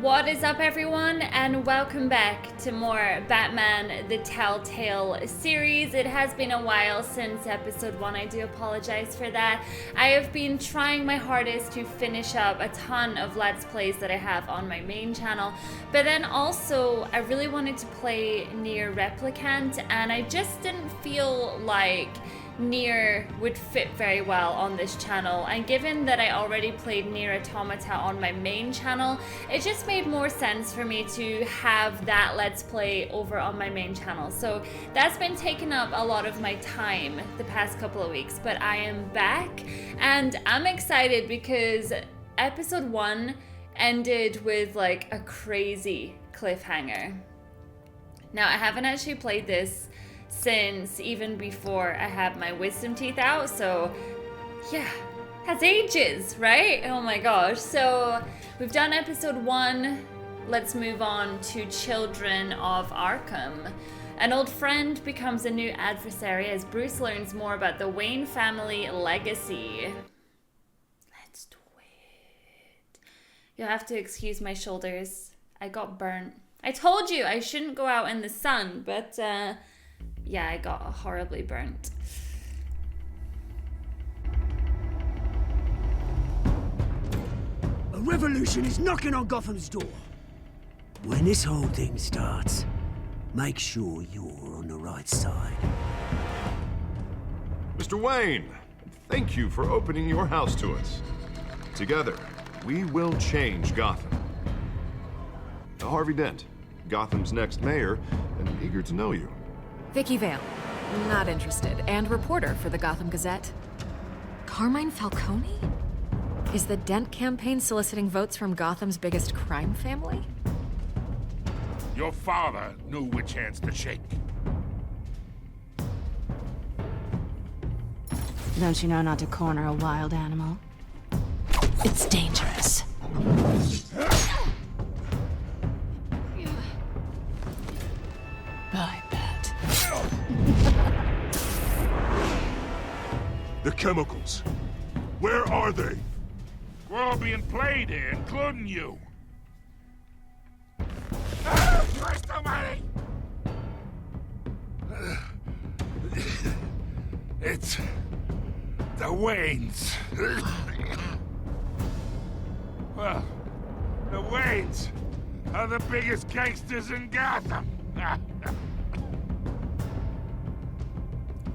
What is up, everyone, and welcome back to more Batman the Telltale Series. It has been a while since episode 1. I do apologize for that. I have been trying my hardest to finish up a ton of Let's Plays that I have on my main channel, but then also I really wanted to play Nier Replicant, and I just didn't feel like Nier would fit very well on this channel, and given that I already played Nier Automata on my main channel, it just made more sense for me to have that Let's Play over on my main channel. So that's been taking up a lot of my time the past couple of weeks, but I am back and I'm excited because episode 1 ended with like a crazy cliffhanger. Now, I haven't actually played this since even before I had my wisdom teeth out, so yeah, has ages, right? Oh my gosh. So we've done episode 1. Let's move on to Children of Arkham. An old friend becomes a new adversary as Bruce learns more about the Wayne family legacy. Let's do it. You'll have to excuse my shoulders. I got burnt. I told you I shouldn't go out in the sun, but yeah, I got horribly burnt. A revolution is knocking on Gotham's door. When this whole thing starts, make sure you're on the right side. Mr. Wayne, thank you for opening your house to us. Together, we will change Gotham. Harvey Dent, Gotham's next mayor, and eager to know you. Vicky Vale, not interested, and reporter for the Gotham Gazette. Carmine Falcone? Is the Dent campaign soliciting votes from Gotham's biggest crime family? Your father knew which hands to shake. Don't you know not to corner a wild animal? It's dangerous. I bet. The chemicals. Where are they? We're all being played here, including you. Christ almighty! It's the Waynes. Well, the Waynes are the biggest gangsters in Gotham.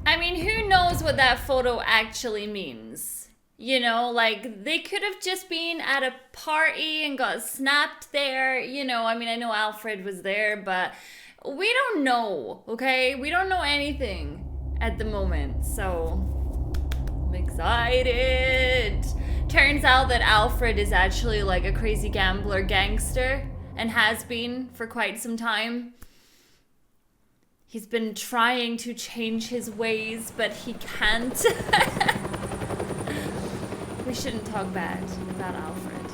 I mean, who knows what that photo actually means? You know, like, they could have just been at a party and got snapped there. You know, I mean, I know Alfred was there, but we don't know, okay? We don't know anything at the moment, so I'm excited. Turns out that Alfred is actually like a crazy gambler gangster and has been for quite some time. He's been trying to change his ways, but he can't. We shouldn't talk bad about Alfred.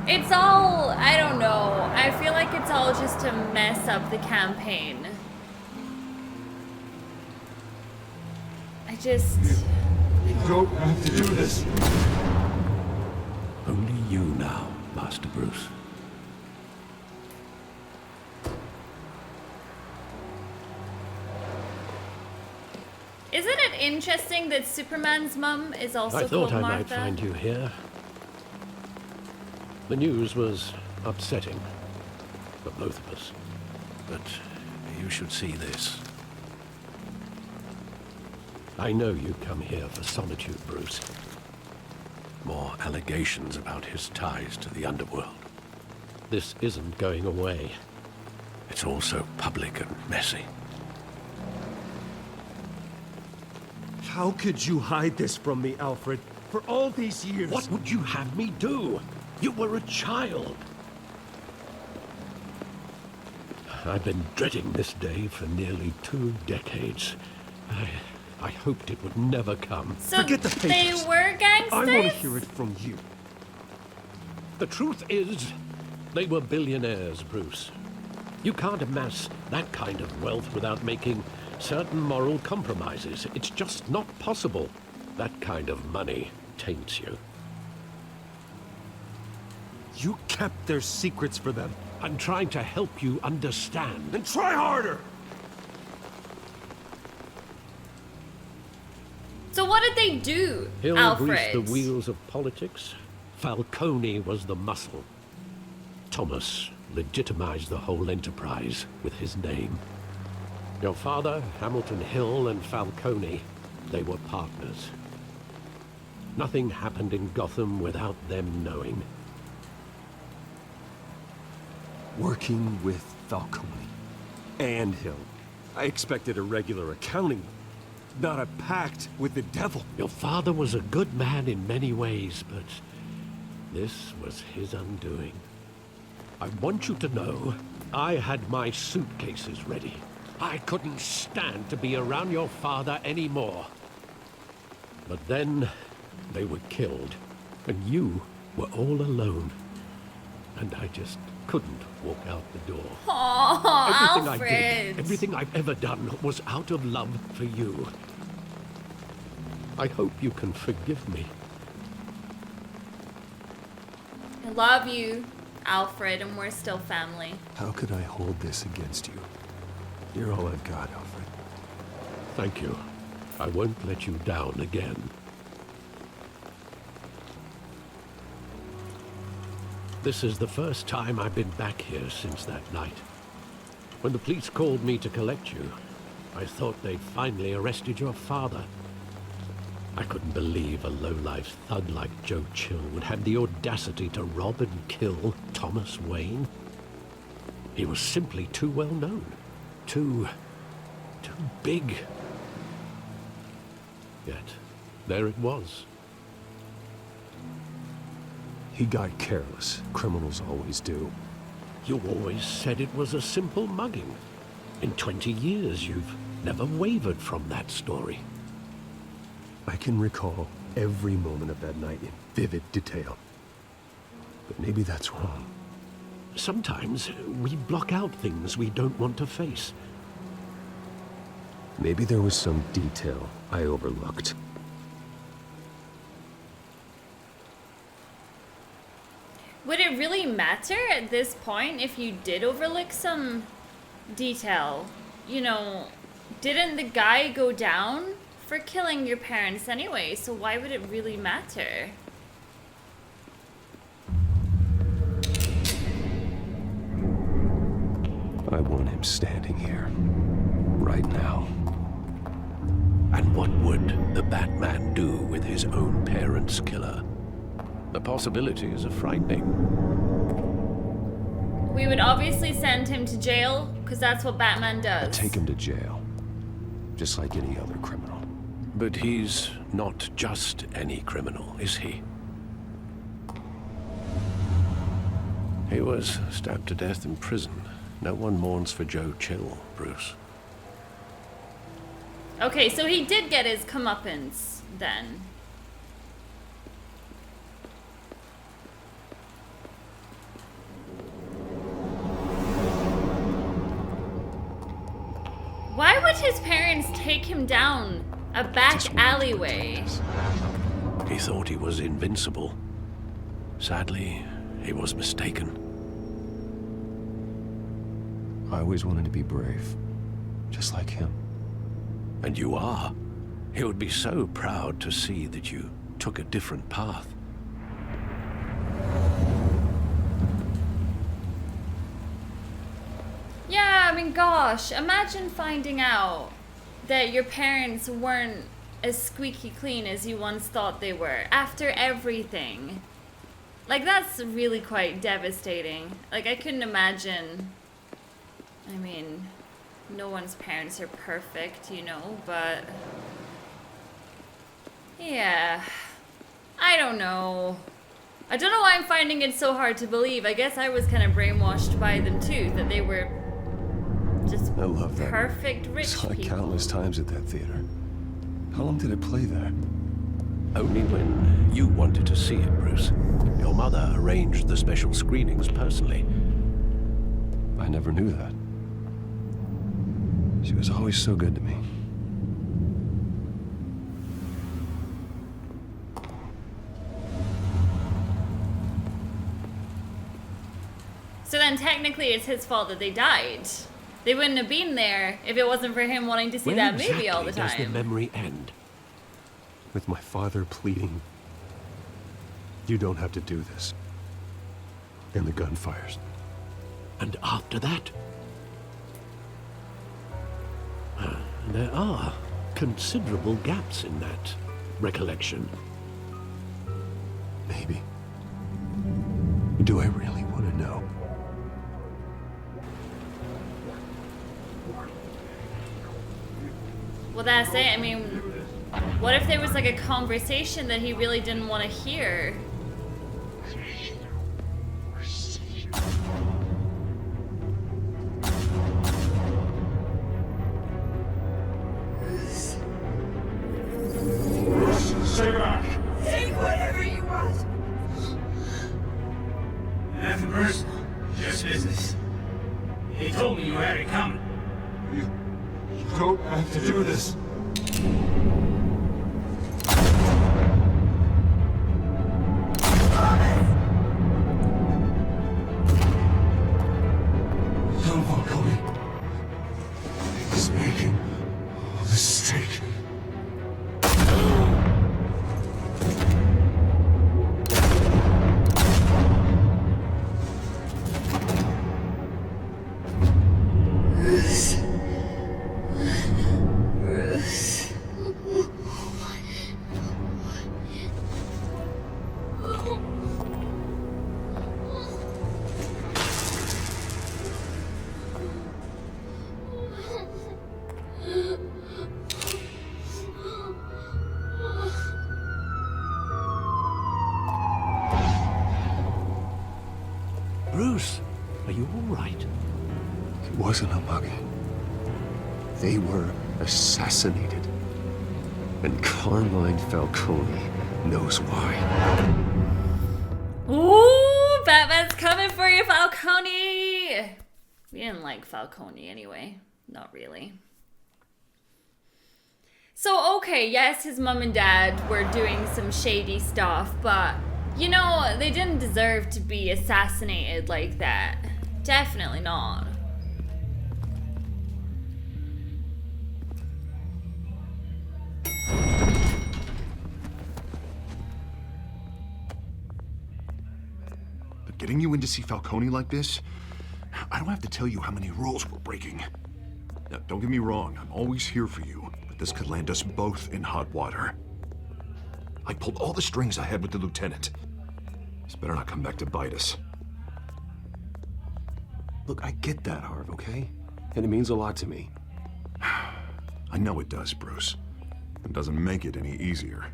It's all, I don't know. I feel like it's all just to mess up the campaign. You don't have to do this. Only you now, Master Bruce. Isn't it interesting that Superman's mum is also I called thought I Martha? might find you here. The news was upsetting for both of us. But you should see this. I know you come here for solitude, Bruce. More allegations about his ties to the underworld. This isn't going away. It's all so public and messy. How could you hide this from me, Alfred? For all these years... What would you have me do? You were a child. I've been dreading this day for nearly 2 decades. I hoped it would never come. So Forget the they papers. were gangsters? I want to hear it from you. The truth is, they were billionaires, Bruce. You can't amass that kind of wealth without making certain moral compromises. It's just not possible. That kind of money taints you. You kept their secrets for them. I'm trying to help you understand. Then try harder! So what did they do, Hill Alfred? greased the wheels of politics. Falcone was the muscle. Thomas legitimized the whole enterprise with his name. Your father, Hamilton Hill, and Falcone, they were partners. Nothing happened in Gotham without them knowing. Working with Falcone and Hill. I expected a regular accounting, not a pact with the devil. Your father was a good man in many ways, but this was his undoing. I want you to know, I had my suitcases ready. I couldn't stand to be around your father anymore. But then, they were killed, and you were all alone. And I just couldn't walk out the door. Aww, Everything Alfred. I did, everything I've ever done, was out of love for you. I hope you can forgive me. I love you, Alfred, and we're still family. How could I hold this against you? You're all I've got, Alfred. Thank you. I won't let you down again. This is the first time I've been back here since that night. When the police called me to collect you, I thought they'd finally arrested your father. I couldn't believe a low-life thug like Joe Chill would have the audacity to rob and kill Thomas Wayne. He was simply too well known. Too big. Yet, there it was. He got careless. Criminals always do. You always said it was a simple mugging. In 20 years, you've never wavered from that story. I can recall every moment of that night in vivid detail. But maybe that's wrong. Sometimes we block out things we don't want to face. Maybe there was some detail I overlooked. Would it really matter at this point if you did overlook some detail? You know, didn't the guy go down for killing your parents anyway, so why would it really matter? I want him standing here, right now. And what would the Batman do with his own parents' killer? The possibilities are frightening. We would obviously send him to jail, because that's what Batman does. Take him to jail, just like any other criminal. But he's not just any criminal, is he? He was stabbed to death in prison. No one mourns for Joe Chill, Bruce. Okay, so he did get his comeuppance then. Why would his parents take him down a back alleyway? He thought he was invincible. Sadly, he was mistaken. I always wanted to be brave, just like him. And you are. He would be so proud to see that you took a different path. Yeah, I mean, gosh, imagine finding out that your parents weren't as squeaky clean as you once thought they were after everything. Like, that's really quite devastating. Like, I couldn't imagine. I mean, no one's parents are perfect, you know, but yeah, I don't know. I don't know why I'm finding it so hard to believe. I guess I was kind of brainwashed by them too, that they were just I love that. perfect rich Saw it people. countless times at that theater. How long did it play there? Only when you wanted to see it, Bruce. Your mother arranged the special screenings personally. I never knew that. She was always so good to me. So then technically it's his fault that they died. They wouldn't have been there if it wasn't for him wanting to see Where that movie exactly all the does the time. memory end? With my father pleading, "You don't have to do this." And the gun fires. And after that? There are considerable gaps in that recollection. Maybe. Do I really want to know? Well, that's it. I mean, what if there was like a conversation that he really didn't want to hear? Stay back! Take whatever you want. Nothing personal, just business. He told me you had it coming. You don't have to do this. Don't walk away. He's making a mistake. Bruce, are you all right? It wasn't a mug. They were assassinated. And Carmine Falcone knows why. Ooh, Batman's coming for you, Falcone! We didn't like Falcone anyway. Not really. So, okay, yes, his mom and dad were doing some shady stuff, but, you know, they didn't deserve to be assassinated like that. Definitely not. But getting you in to see Falcone like this, I don't have to tell you how many rules we're breaking. Now, don't get me wrong, I'm always here for you, but this could land us both in hot water. I pulled all the strings I had with the lieutenant. This better not come back to bite us. Look, I get that, Harv, okay? And it means a lot to me. I know it does, Bruce. It doesn't make it any easier.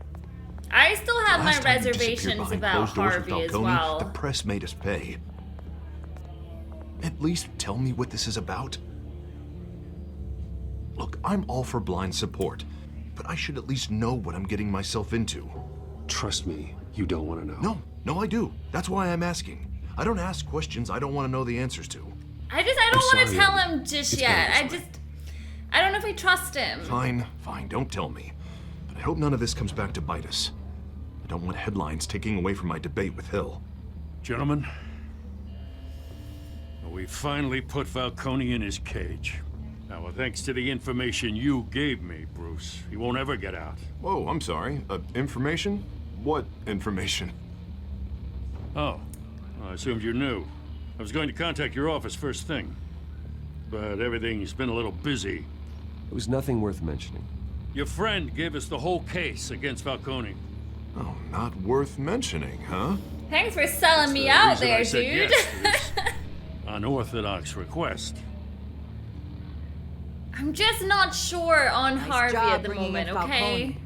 I still have my Last time you disappeared reservations behind about closed doors with Harvey as Falcone, well. The press made us pay. At least tell me what this is about. Look, I'm all for blind support, but I should at least know what I'm getting myself into. Trust me, you don't want to know. No, I do. That's why I'm asking. I don't ask questions I don't want to know the answers to. I don't want to sorry, tell him just it's yet. going this way. I don't know if I trust him. Fine, don't tell me. But I hope none of this comes back to bite us. I don't want headlines taking away from my debate with Hill. Gentlemen, we finally put Falcone in his cage. Now, thanks to the information you gave me, Bruce, he won't ever get out. Whoa, I'm sorry. Information? What information? Oh, I assumed you knew. I was going to contact your office first thing, but everything's been a little busy. It was nothing worth mentioning. Your friend gave us the whole case against Falcone. Oh, not worth mentioning, huh? Thanks for selling me The out reason there, I said dude. yes was unorthodox request. I'm just not sure on Nice Harvey job at the bringing moment, in okay? Falcone.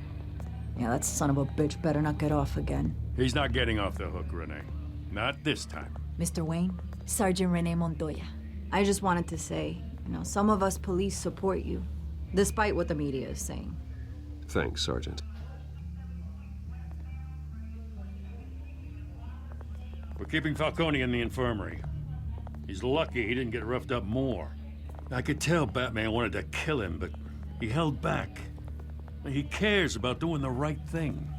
Yeah, that son of a bitch better not get off again. He's not getting off the hook, Renee. Not this time. Mr. Wayne, Sergeant Rene Montoya. I just wanted to say, some of us police support you, despite what the media is saying. Thanks, Sergeant. We're keeping Falcone in the infirmary. He's lucky he didn't get roughed up more. I could tell Batman wanted to kill him, but he held back. He cares about doing the right thing.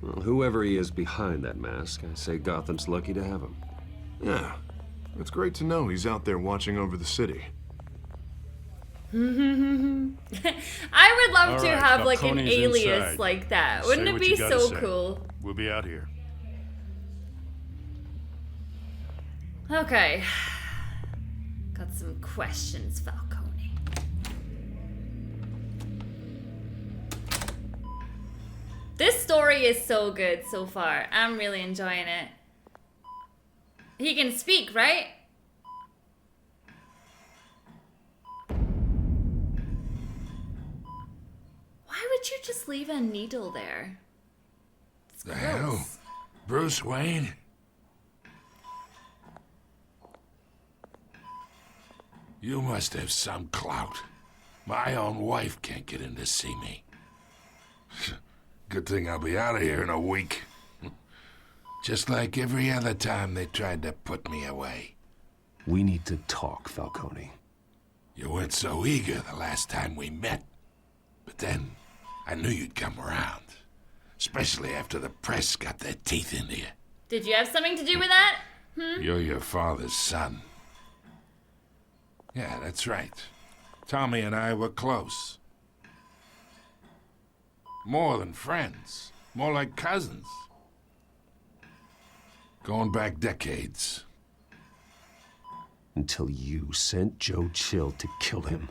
Well, whoever he is behind that mask, I say Gotham's lucky to have him. Yeah, it's great to know he's out there watching over the city. I would love to have like an Falcone's alias inside. like that. Say Wouldn't it what be you gotta so say. cool? We'll be out here. Okay. Got some questions, Falcone. This story is so good so far. I'm really enjoying it. He can speak, right? Why would you just leave a needle there? It's The hell? gross. Bruce Wayne? You must have some clout. My own wife can't get in to see me. Good thing I'll be out of here in a week. Just like every other time they tried to put me away. We need to talk, Falcone. You weren't so eager the last time we met. But then, I knew you'd come around. Especially after the press got their teeth into you. Did you have something to do with that? You're your father's son. Yeah, that's right. Tommy and I were close. More than friends. More like cousins. Going back decades. Until you sent Joe Chill to kill him.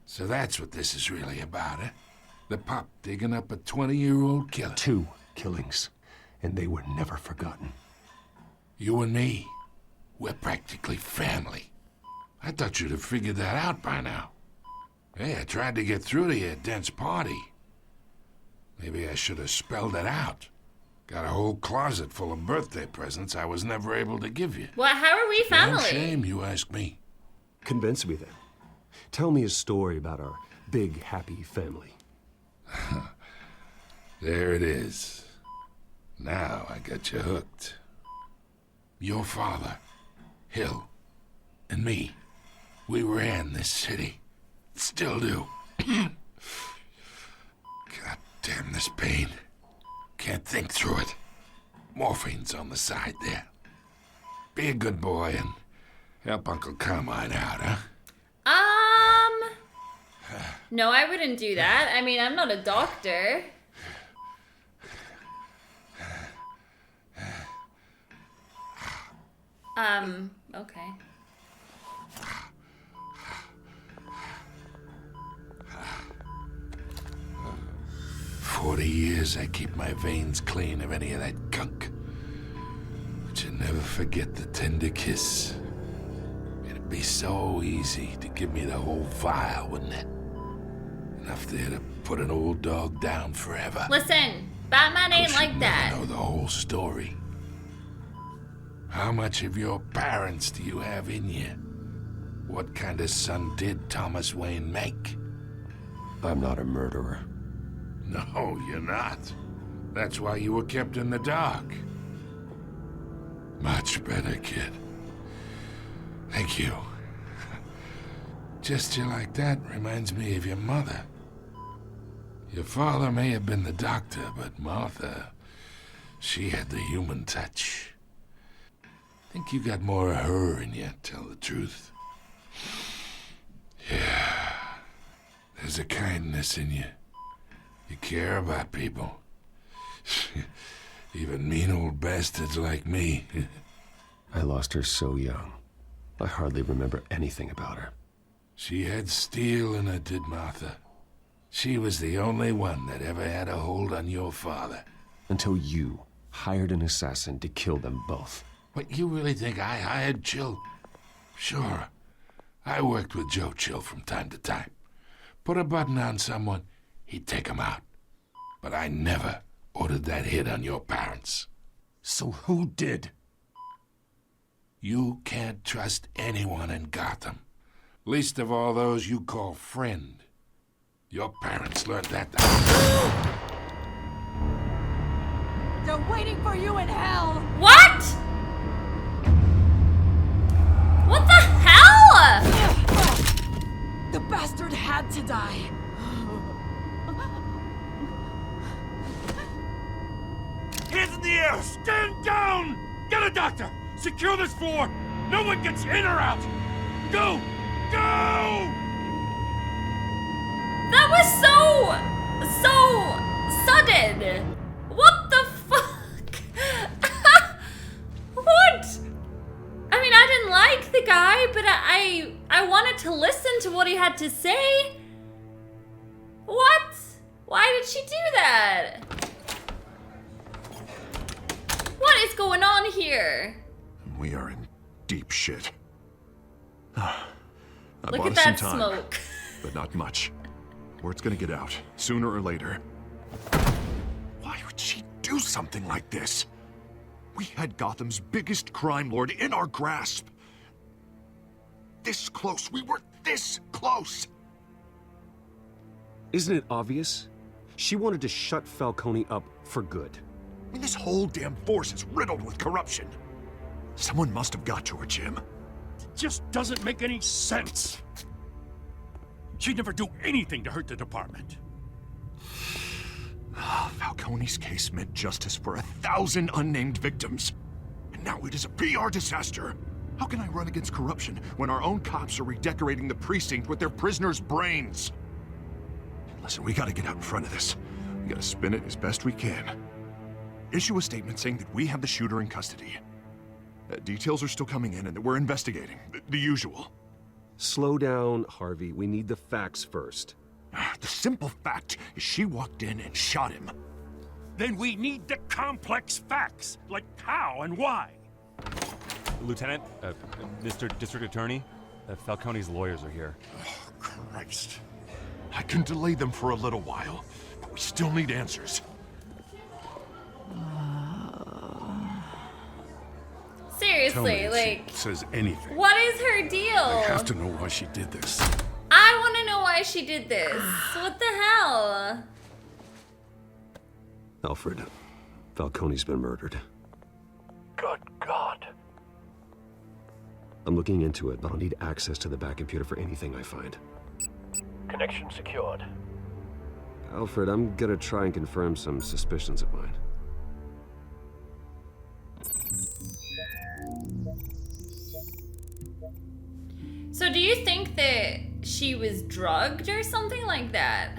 So that's what this is really about, eh? The pup digging up a 20-year-old killer. 2 killings, and they were never forgotten. You and me, we're practically family. I thought you'd have figured that out by now. Hey, I tried to get through to your dense party. Maybe I should have spelled it out. Got a whole closet full of birthday presents I was never able to give you. What? How are we family? No shame, you ask me. Convince me then. Tell me a story about our big, happy family. There it is. Now I got you hooked. Your father, Hill, and me, we ran this city. Still do. God damn this pain. Can't think through it. Morphine's on the side there. Be a good boy and help Uncle Carmine out, huh? No, I wouldn't do that. I mean, I'm not a doctor. Okay. For 40 years, I keep my veins clean of any of that gunk. But you never forget the tender kiss. It'd be so easy to give me the whole vial, wouldn't it? Enough there to put an old dog down forever. Listen, Batman ain't like that. I know the whole story. How much of your parents do you have in you? What kind of son did Thomas Wayne make? I'm not a murderer. No, you're not. That's why you were kept in the dark. Much better, kid. Thank you. Gesture like that reminds me of your mother. Your father may have been the doctor, but Martha, she had the human touch. Think you got more of her in you, tell the truth. Yeah. There's a kindness in you. You care about people. Even mean old bastards like me. I lost her so young. I hardly remember anything about her. She had steel in her, did Martha. She was the only one that ever had a hold on your father. Until you hired an assassin to kill them both. What, you really think I hired Chill? Sure. I worked with Joe Chill from time to time. Put a button on someone, he'd take him out. But I never ordered that hit on your parents. So who did? You can't trust anyone in Gotham. Least of all those you call friend. Your parents learned that. They're waiting for you in hell! What? What the hell? The bastard had to die. Hands in the here! Stand down! Get a doctor! Secure this floor! No one gets in or out! Go! Go! That was so sudden. What the fuck? What? I mean, I didn't like the guy, but I wanted to listen to what he had to say. What? Why did she do that? What is going on here? We are in deep shit. I Look bought at us some that time, smoke. but not much. Word's gonna get out, sooner or later. Why would she do something like this? We had Gotham's biggest crime lord in our grasp. This close. We were this close. Isn't it obvious? She wanted to shut Falcone up for good. I mean, this whole damn force is riddled with corruption. Someone must have got to her, Jim. It just doesn't make any sense. She'd never do anything to hurt the department. Falcone's case meant justice for 1,000 unnamed victims. And now it is a PR disaster. How can I run against corruption when our own cops are redecorating the precinct with their prisoners' brains? Listen, we gotta get out in front of this. We gotta spin it as best we can. Issue a statement saying that we have the shooter in custody. Details are still coming in and that we're investigating. The usual. Slow down, Harvey. We need the facts first. The simple fact is she walked in and shot him. Then we need the complex facts, like how and why. Lieutenant, Mr. District Attorney, Falcone's lawyers are here. Oh, Christ. I can delay them for a little while, but we still need answers. Seriously, like, says anything. what is her deal? I have to know why she did this. I want to know why she did this. What the hell? Alfred, Falcone's been murdered. Good God. I'm looking into it, but I'll need access to the back computer for anything I find. Connection secured. Alfred, I'm gonna try and confirm some suspicions of mine. So do you think that she was drugged or something like that?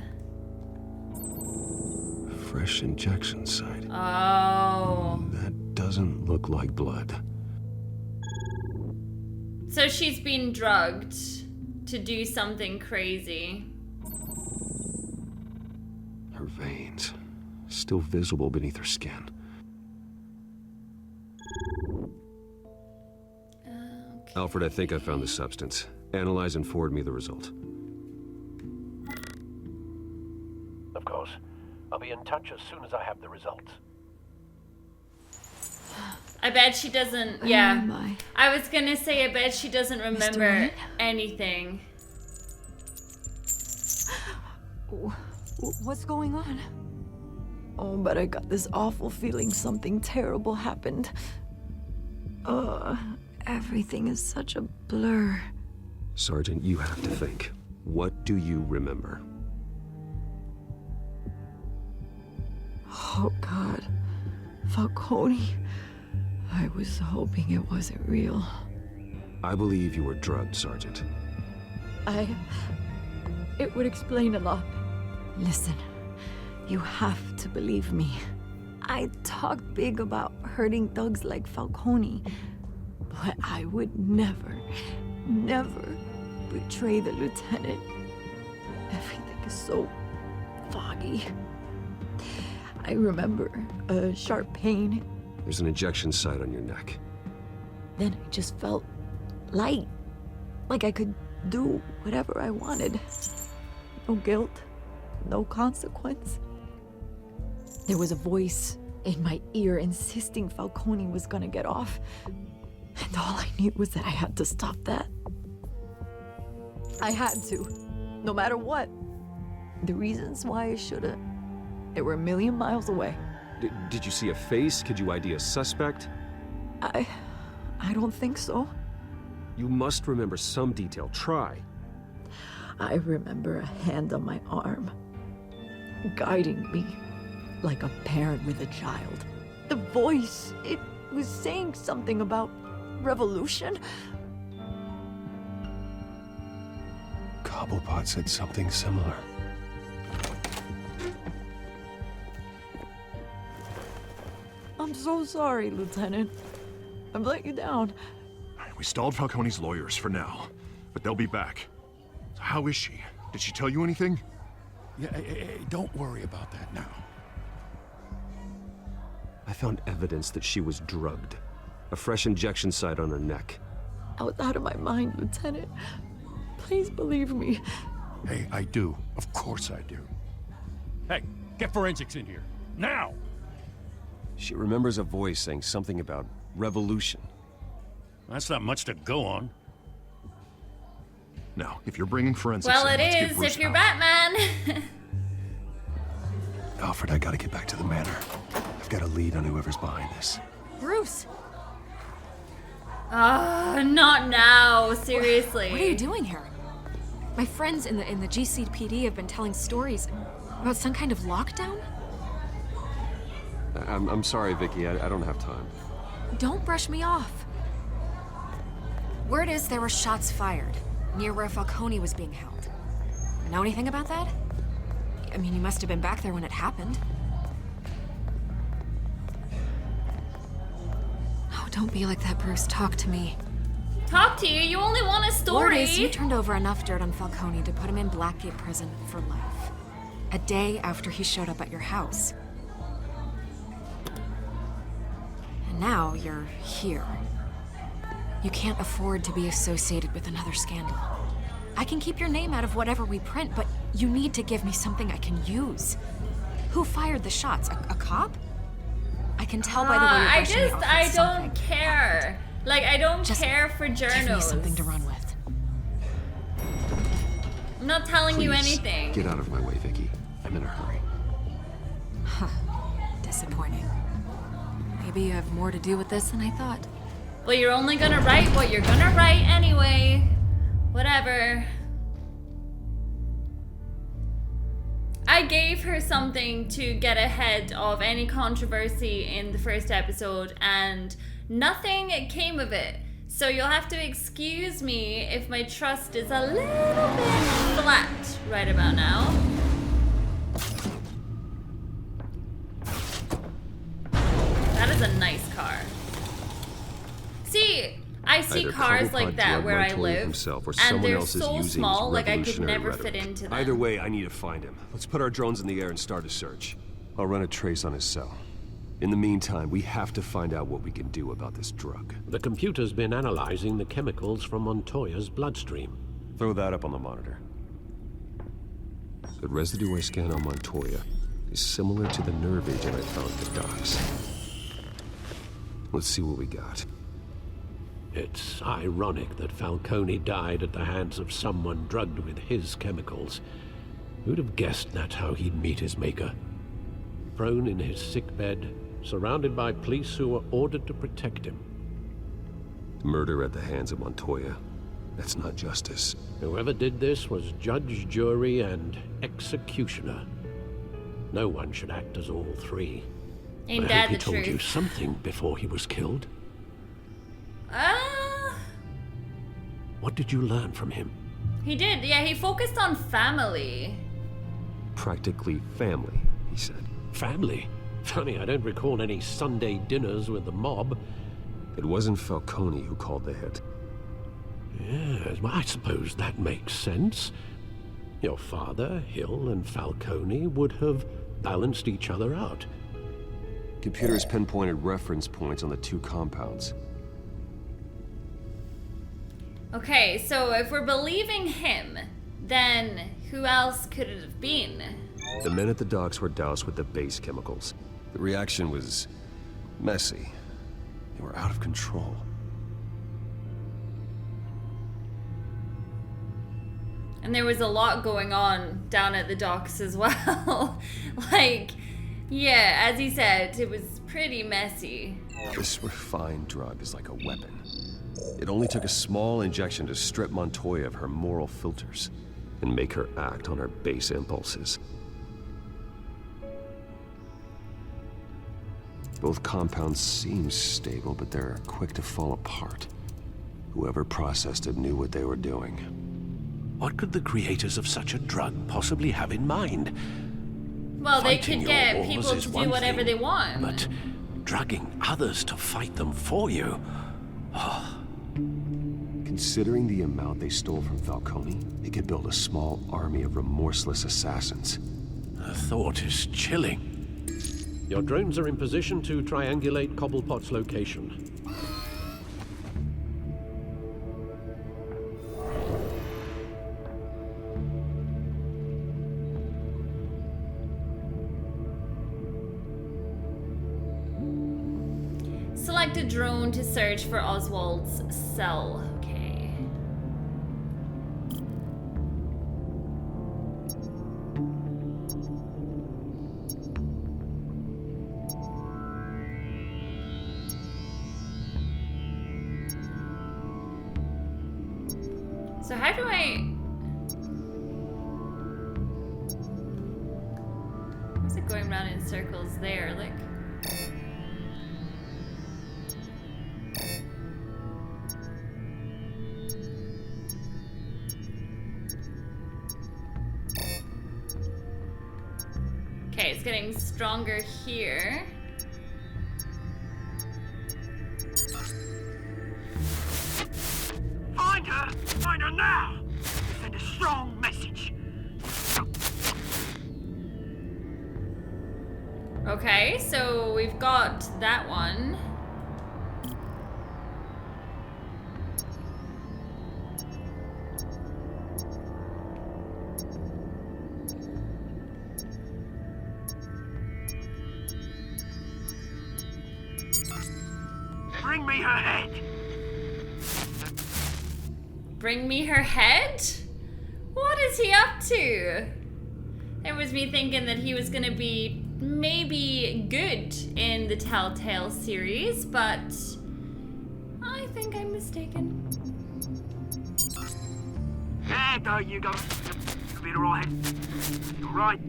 Fresh injection site. Oh. That doesn't look like blood. So she's been drugged to do something crazy. Her veins, still visible beneath her skin. Alfred, I think I found the substance. Analyze and forward me the result. Of course. I'll be in touch as soon as I have the results. I bet she doesn't, yeah. I was gonna say, I bet she doesn't remember anything. What's going on? Oh, but I got this awful feeling something terrible happened. Everything is such a blur. Sergeant, you have to think. What do you remember? Oh, God. Falcone. I was hoping it wasn't real. I believe you were drugged, Sergeant. It would explain a lot. Listen, you have to believe me. I talked big about hurting thugs like Falcone, but I would never betray the lieutenant. Everything is so foggy. I remember a sharp pain. There's an injection site on your neck. Then I just felt light, like I could do whatever I wanted. No guilt, no consequence. There was a voice in my ear insisting Falcone was gonna get off. And all I knew was that I had to stop that. I had to, no matter what. The reasons why I should've, they were a million miles away. Did you see a face? Could you ID a suspect? I don't think so. You must remember some detail. Try. I remember a hand on my arm, guiding me like a parent with a child. the voice, it was saying something about revolution. Cobblepot said something similar. I'm so sorry, Lieutenant. I've let you down. We stalled Falcone's lawyers for now, but they'll be back. So how is she? Did she tell you anything? Yeah, hey, don't worry about that now. I found evidence that she was drugged. A fresh injection site on her neck. I was out of my mind, Lieutenant. Please believe me. Hey, I do. Of course I do. Hey, get forensics in here. Now! She remembers a voice saying something about revolution. That's not much to go on. Now, if you're bringing forensics Well, in, it let's get is Bruce if you're out. Batman. Alfred, I gotta get back to the manor. I've got a lead on whoever's behind this. Bruce! Not now. Seriously. What are you doing here? My friends in the GCPD have been telling stories about some kind of lockdown? I'm sorry, Vicky. I don't have time. Don't brush me off. Word is there were shots fired near where Falcone was being held. Know anything about that? I mean, you must have been back there when it happened. Oh, don't be like that, Bruce. Talk to me. Talk to you? You only want a story. Word is you turned over enough dirt on Falcone to put him in Blackgate Prison for life. A day after he showed up at your house. And now you're here. You can't afford to be associated with another scandal. I can keep your name out of whatever we print, but you need to give me something I can use. Who fired the shots? A cop? I can tell by the way you're brushing me off. I don't care. Like, I don't care for journals. Give me something to run with. I'm not telling you Please, anything. Get out of my way, Vicky. I'm in a hurry. Huh. Disappointing. Maybe you have more to do with this than I thought. Well, you're only gonna write what you're gonna write anyway. Whatever. I gave her something to get ahead of any controversy in the first episode, and nothing came of it. So you'll have to excuse me if my trust is a little bit flat right about now. That is a nice car. See, I see Either cars Cobblepot like that drugged where I Montoya live, himself, or and someone they're else is so using small, his like I could revolutionary never rhetoric. fit into them. Either way, I need to find him. Let's put our drones in the air and start a search. I'll run a trace on his cell. In the meantime, we have to find out what we can do about this drug. The computer's been analyzing the chemicals from Montoya's bloodstream. Throw that up on the monitor. The residue I scan on Montoya is similar to the nerve agent I found at the docks. Let's see what we got. It's ironic that Falcone died at the hands of someone drugged with his chemicals. Who'd have guessed that's how he'd meet his maker? Prone in his sickbed, surrounded by police who were ordered to protect him. Murder at the hands of Montoya. That's not justice. Whoever did this was judge, jury, and executioner. No one should act as all three. Ain't I that hope he the told you truth? something before he was killed. What did you learn from him? He did. Yeah, he focused on family. Practically family, he said. Family? Funny, I don't recall any Sunday dinners with the mob. It wasn't Falcone who called the hit. Yes, well, I suppose that makes sense. Your father, Hill, and Falcone would have balanced each other out. Computers pinpointed reference points on the two compounds. Okay, so if we're believing him, then who else could it have been? The men at the docks were doused with the base chemicals. The reaction was messy. They were out of control. And there was a lot going on down at the docks as well. Like, yeah, as he said, it was pretty messy. This refined drug is like a weapon. It only took a small injection to strip Montoya of her moral filters and make her act on her base impulses. Both compounds seem stable, but they're quick to fall apart. Whoever processed it knew what they were doing. What could the creators of such a drug possibly have in mind? Well, they Fighting could your get wars people is to do one whatever thing, they want. But drugging others to fight them for you? Considering the amount they stole from Falcone, they could build a small army of remorseless assassins. The thought is chilling. Your drones are in position to triangulate Cobblepot's location. Select a drone to search for Oswald's cell. Okay. So how do I... Why is it going around in circles there? Like... Okay, it's getting stronger here. Find her! Find her now! Send a strong message. Okay, so we've got that one. Bring me her head! Bring me her head? What is he up to? It was me thinking that he was gonna be maybe good in the Telltale series, but I think I'm mistaken. There go you go. You'll be alright. You're right.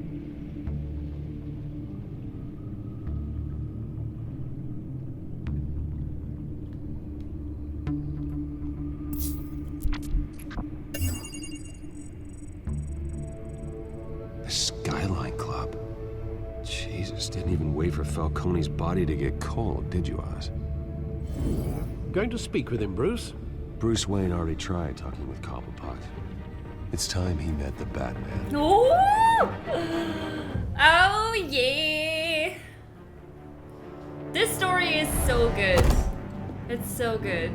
The Skyline Club. Jesus, didn't even wait for Falcone's body to get cold, did you, Oz? Going to speak with him, Bruce? Bruce Wayne already tried talking with Cobblepot. It's time he met the Batman. Ooh! Oh yeah! This story is so good. It's so good.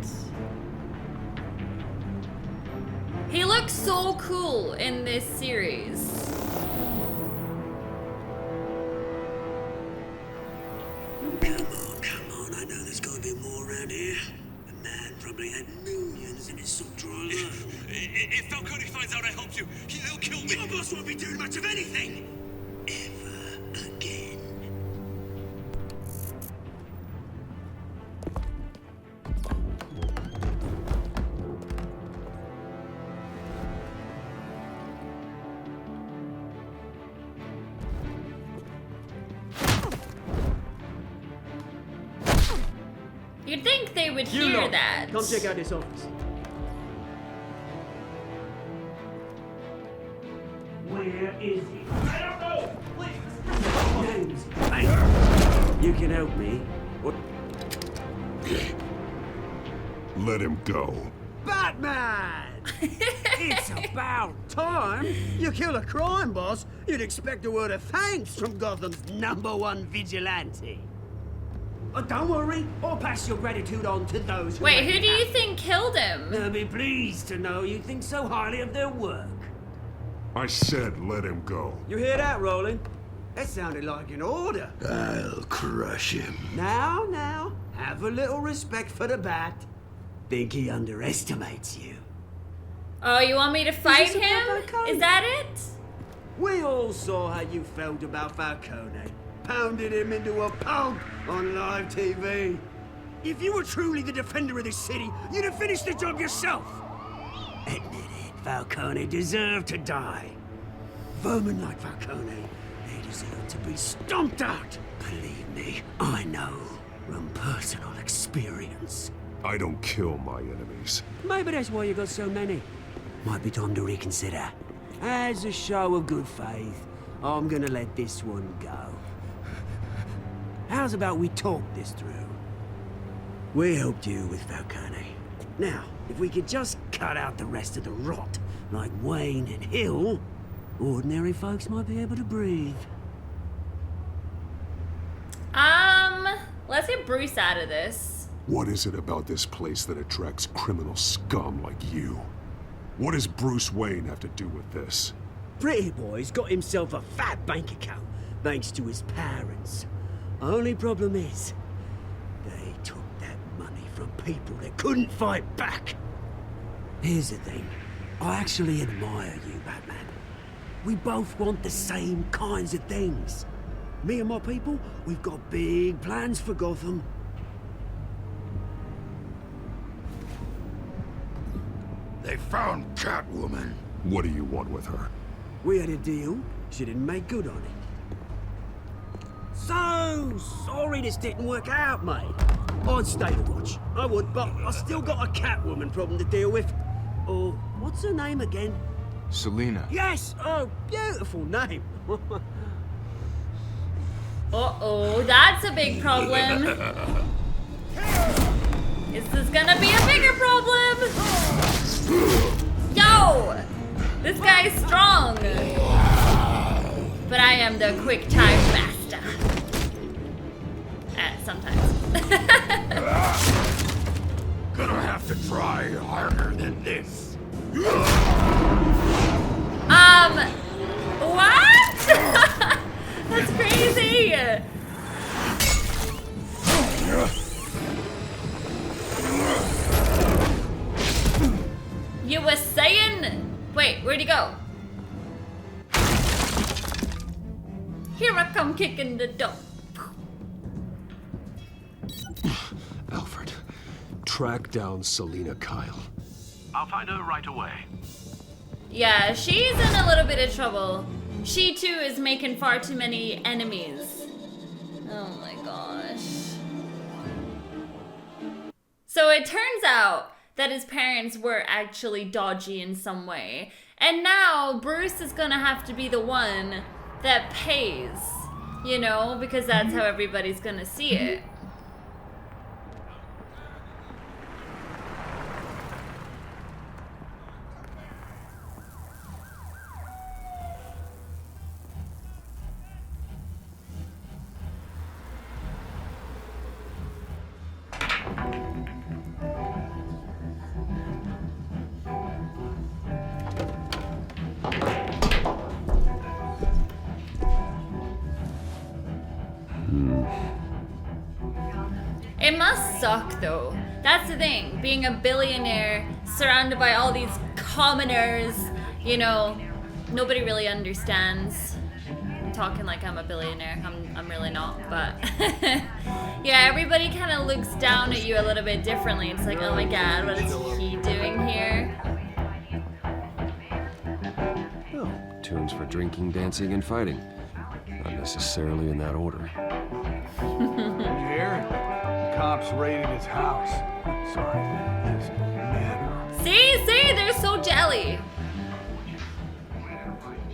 He looks so cool in this series. Come on, I know there's gotta be more around here. The man probably had millions in his salt drawer alone. If Falcone finds out I helped you, he'll kill me. Your boss won't be doing much of anything. Ever again. You'd think they would hear that. Come check out this office. Where is he? I don't know! Please! Names. Hey, you can help me. What? Let him go. Batman! It's about time. You kill a crime boss, you'd expect a word of thanks from Gotham's #1 vigilante. But don't worry, I'll pass your gratitude on to those who... Wait, who do you think killed him? They'll be pleased to know you think so highly of their work. I said let him go. You hear that, Roland? That sounded like an order. I'll crush him. Now, have a little respect for the Bat. Think he underestimates you. Oh, you want me to fight this him? about Falcone? Is that it? We all saw how you felt about Falcone. Pounded him into a pulp on live TV. If you were truly the defender of this city, you'd have finished the job yourself. Admit it, Falcone deserved to die. Vermin like Falcone, they deserve to be stomped out. Believe me, I know from personal experience. I don't kill my enemies. Maybe that's why you got so many. Might be time to reconsider. As a show of good faith, I'm gonna let this one go. How's about we talk this through? We helped you with Falcone. Now, if we could just cut out the rest of the rot, like Wayne and Hill, ordinary folks might be able to breathe. Let's get Bruce out of this. What is it about this place that attracts criminal scum like you? What does Bruce Wayne have to do with this? Pretty boy's got himself a fat bank account, thanks to his parents. Only problem is, they took that money from people that couldn't fight back. Here's the thing, I actually admire you, Batman. We both want the same kinds of things. Me and my people, we've got big plans for Gotham. They found Catwoman. What do you want with her? We had a deal, she didn't make good on it. So sorry this didn't work out, mate. I'd stay to watch, I would, but I still got a Catwoman problem to deal with. Oh, what's her name again? Selina. Yes! Oh, beautiful name. Uh-oh, that's a big problem. This is gonna be a bigger problem. Yo! This guy's strong. But I am the quick time master. Sometimes. Gonna have to try harder than this. What? That's crazy. You were saying? Wait, where'd he go? Here I come kicking the door. Alfred, track down Selina Kyle. I'll find her right away. Yeah, she's in a little bit of trouble. She too is making far too many enemies. Oh my gosh. So it turns out that his parents were actually dodgy in some way. And now Bruce is gonna have to be the one that pays, you know, because that's how everybody's gonna see it. It must suck though. That's the thing, being a billionaire surrounded by all these commoners, you know, nobody really understands. I'm talking like I'm a billionaire, I'm really not, but yeah, everybody kind of looks down at you a little bit differently. It's like, oh my god, what is he doing here? Oh, tunes for drinking, dancing, and fighting. Not necessarily in that order. Here, the cops raided his house. Sorry, his manor. See, they're so jelly.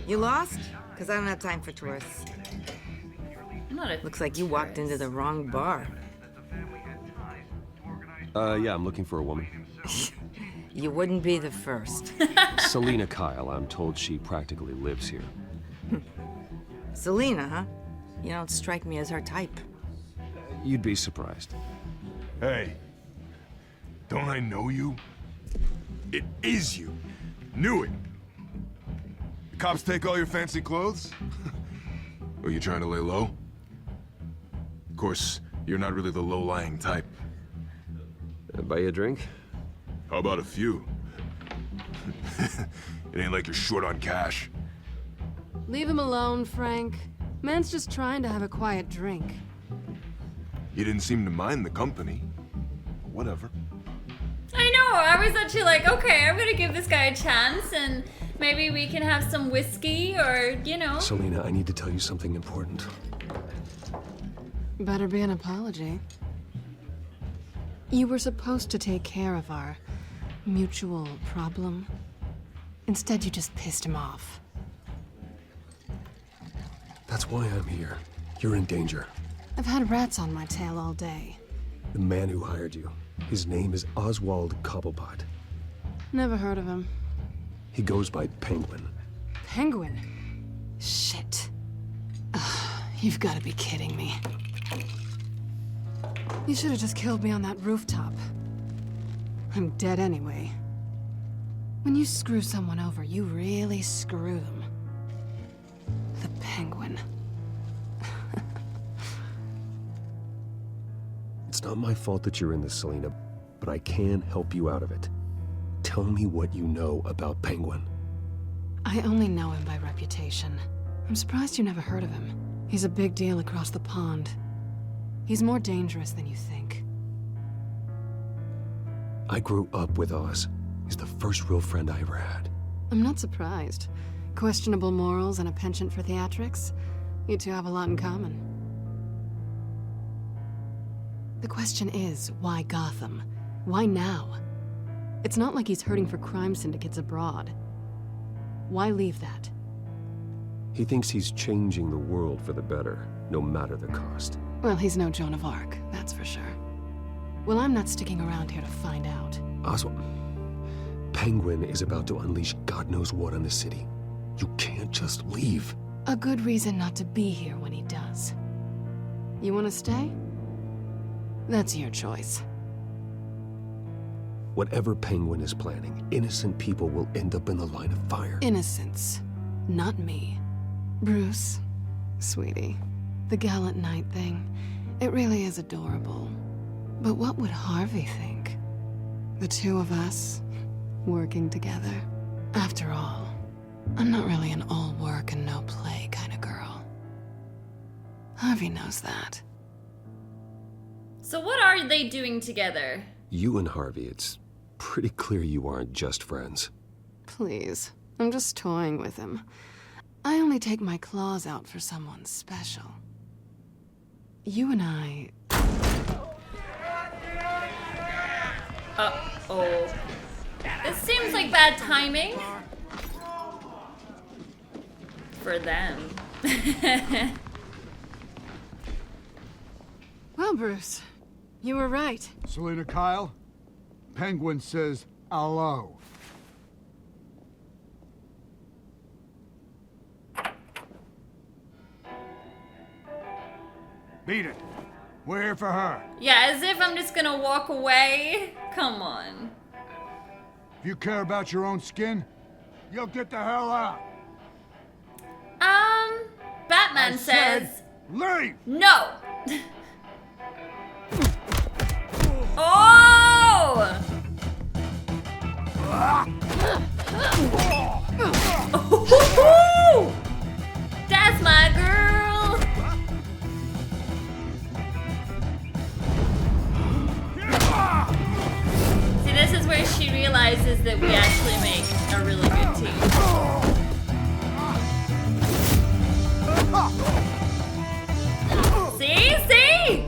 You lost? Because I don't have time for tourists. Looks like you walked into the wrong bar. Yeah, I'm looking for a woman. You wouldn't be the first. Selina Kyle, I'm told she practically lives here. Selina, huh? You don't strike me as her type. You'd be surprised. Hey, don't I know you? It is you. Knew it. The cops take all your fancy clothes? Are you trying to lay low? Of course, you're not really the low-lying type. Buy you a drink? How about a few? It ain't like you're short on cash. Leave him alone, Frank. Man's just trying to have a quiet drink. You didn't seem to mind the company. Whatever. I know, I was actually like, okay, I'm gonna give this guy a chance, and Maybe we can have some whiskey or, you know. Selina, I need to tell you something important. Better be an apology. You were supposed to take care of our mutual problem. Instead, you just pissed him off. That's why I'm here. You're in danger. I've had rats on my tail all day. The man who hired you, his name is Oswald Cobblepot. Never heard of him. He goes by Penguin. Penguin? Shit. Ugh, you've got to be kidding me. You should have just killed me on that rooftop. I'm dead anyway. When you screw someone over, you really screw them. The Penguin. It's not my fault that you're in this, Selina, but I can help you out of it. Tell me what you know about Penguin. I only know him by reputation. I'm surprised you never heard of him. He's a big deal across the pond. He's more dangerous than you think. I grew up with Oz. He's the first real friend I ever had. I'm not surprised. Questionable morals and a penchant for theatrics. You two have a lot in common. The question is, why Gotham? Why now? It's not like he's hurting for crime syndicates abroad. Why leave that? He thinks he's changing the world for the better, no matter the cost. Well, he's no Joan of Arc, that's for sure. Well, I'm not sticking around here to find out. Oswald, Penguin is about to unleash God knows what on the city. You can't just leave. A good reason not to be here when he does. You want to stay? That's your choice. Whatever Penguin is planning, innocent people will end up in the line of fire. Innocence, not me. Bruce, sweetie, the gallant knight thing, it really is adorable. But what would Harvey think? The two of us, working together. After all, I'm not really an all work and no play kind of girl. Harvey knows that. So what are they doing together? You and Harvey, it's pretty clear you aren't just friends. Please, I'm just toying with him. I only take my claws out for someone special. You and I... Uh-oh. This seems like bad timing. For them. Well, Bruce, you were right. Selina Kyle, Penguin says hello. Beat it. We're here for her. Yeah, as if I'm just gonna walk away. Come on. If you care about your own skin, you'll get the hell out. Batman says... leave! No! Oh! That's my girl! See, this is where she realizes that we actually make a really good team. See? See?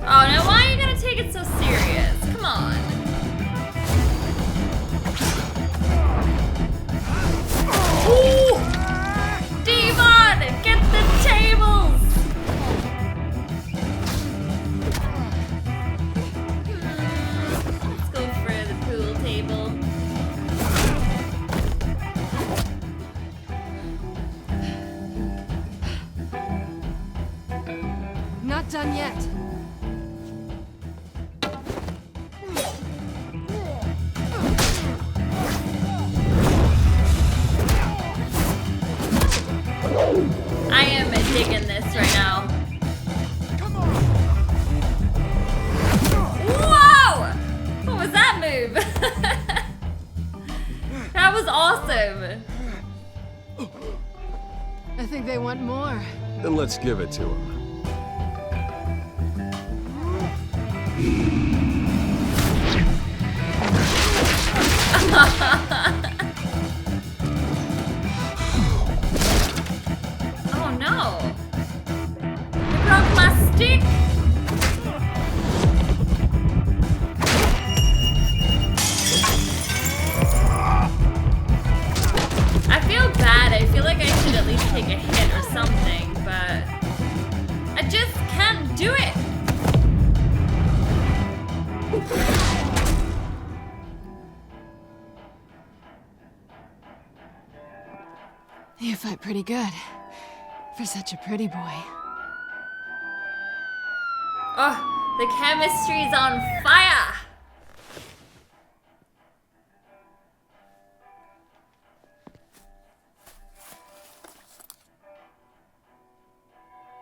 Oh, now why are you gonna take it so serious? Come on. Ooh! Devon, get the tables! Let's go for the pool table. Not done yet. I am digging this right now. Come on. Whoa! What was that move? That was awesome. I think they want more. Then let's give it to him. Oh no! You broke my stick! I feel bad. I feel like I should at least take a hit or something, but I just can't do it! You fight pretty good. For such a pretty boy. Oh, the chemistry's on fire!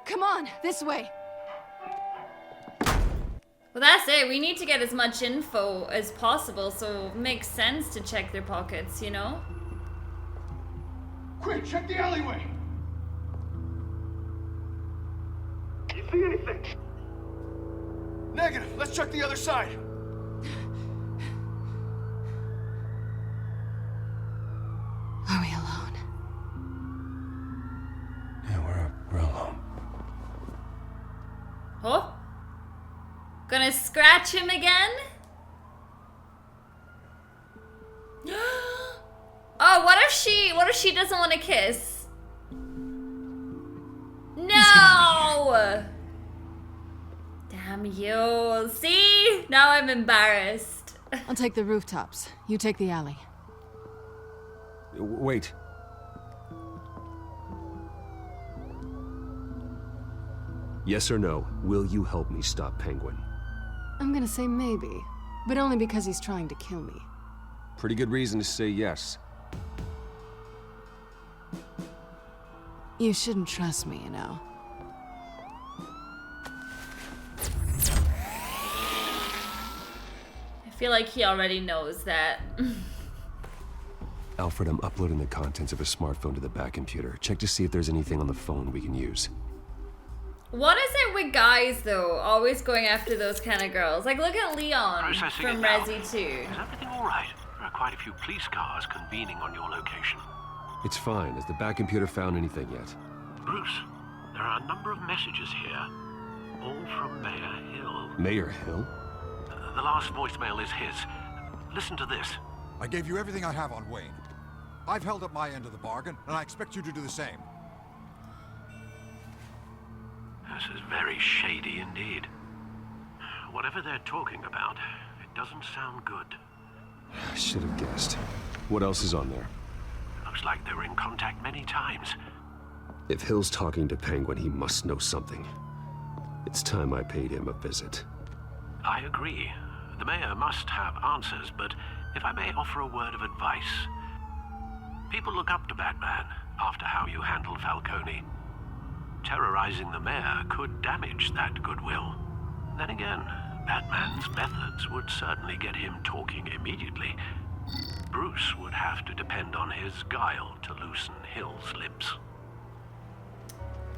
Come on, this way. Well, that's it. We need to get as much info as possible, so it makes sense to check their pockets, you know? Quick, check the alleyway! You see anything? Negative. Let's check the other side. Are we alone? Yeah, we're alone. Oh? Gonna scratch him again? Oh, what if she doesn't want to kiss? No! Damn you. See? Now I'm embarrassed. I'll take the rooftops. You take the alley. Wait. Yes or no, will you help me stop Penguin? I'm gonna say maybe, but only because he's trying to kill me. Pretty good reason to say yes. You shouldn't trust me, you know. I feel like he already knows that. Alfred, I'm uploading the contents of a smartphone to the back computer. Check to see if there's anything on the phone we can use. What is it with guys, though, always going after those kind of girls? Like, look at Leon Processing from it now. Resi 2. Is everything all right? There are quite a few police cars convening on your location. It's fine. Has the back computer found anything yet? Bruce, there are a number of messages here, all from Mayor Hill. Mayor Hill? The last voicemail is his. Listen to this. I gave you everything I have on Wayne. I've held up my end of the bargain, and I expect you to do the same. This is very shady indeed. Whatever they're talking about, it doesn't sound good. I should have guessed. What else is on there? Looks like they were in contact many times. If Hill's talking to Penguin, he must know something. It's time I paid him a visit. I agree. The mayor must have answers, but if I may offer a word of advice. People look up to Batman after how you handled Falcone. Terrorizing the mayor could damage that goodwill. Then again, Batman's methods would certainly get him talking immediately. Bruce would have to depend on his guile to loosen Hill's lips.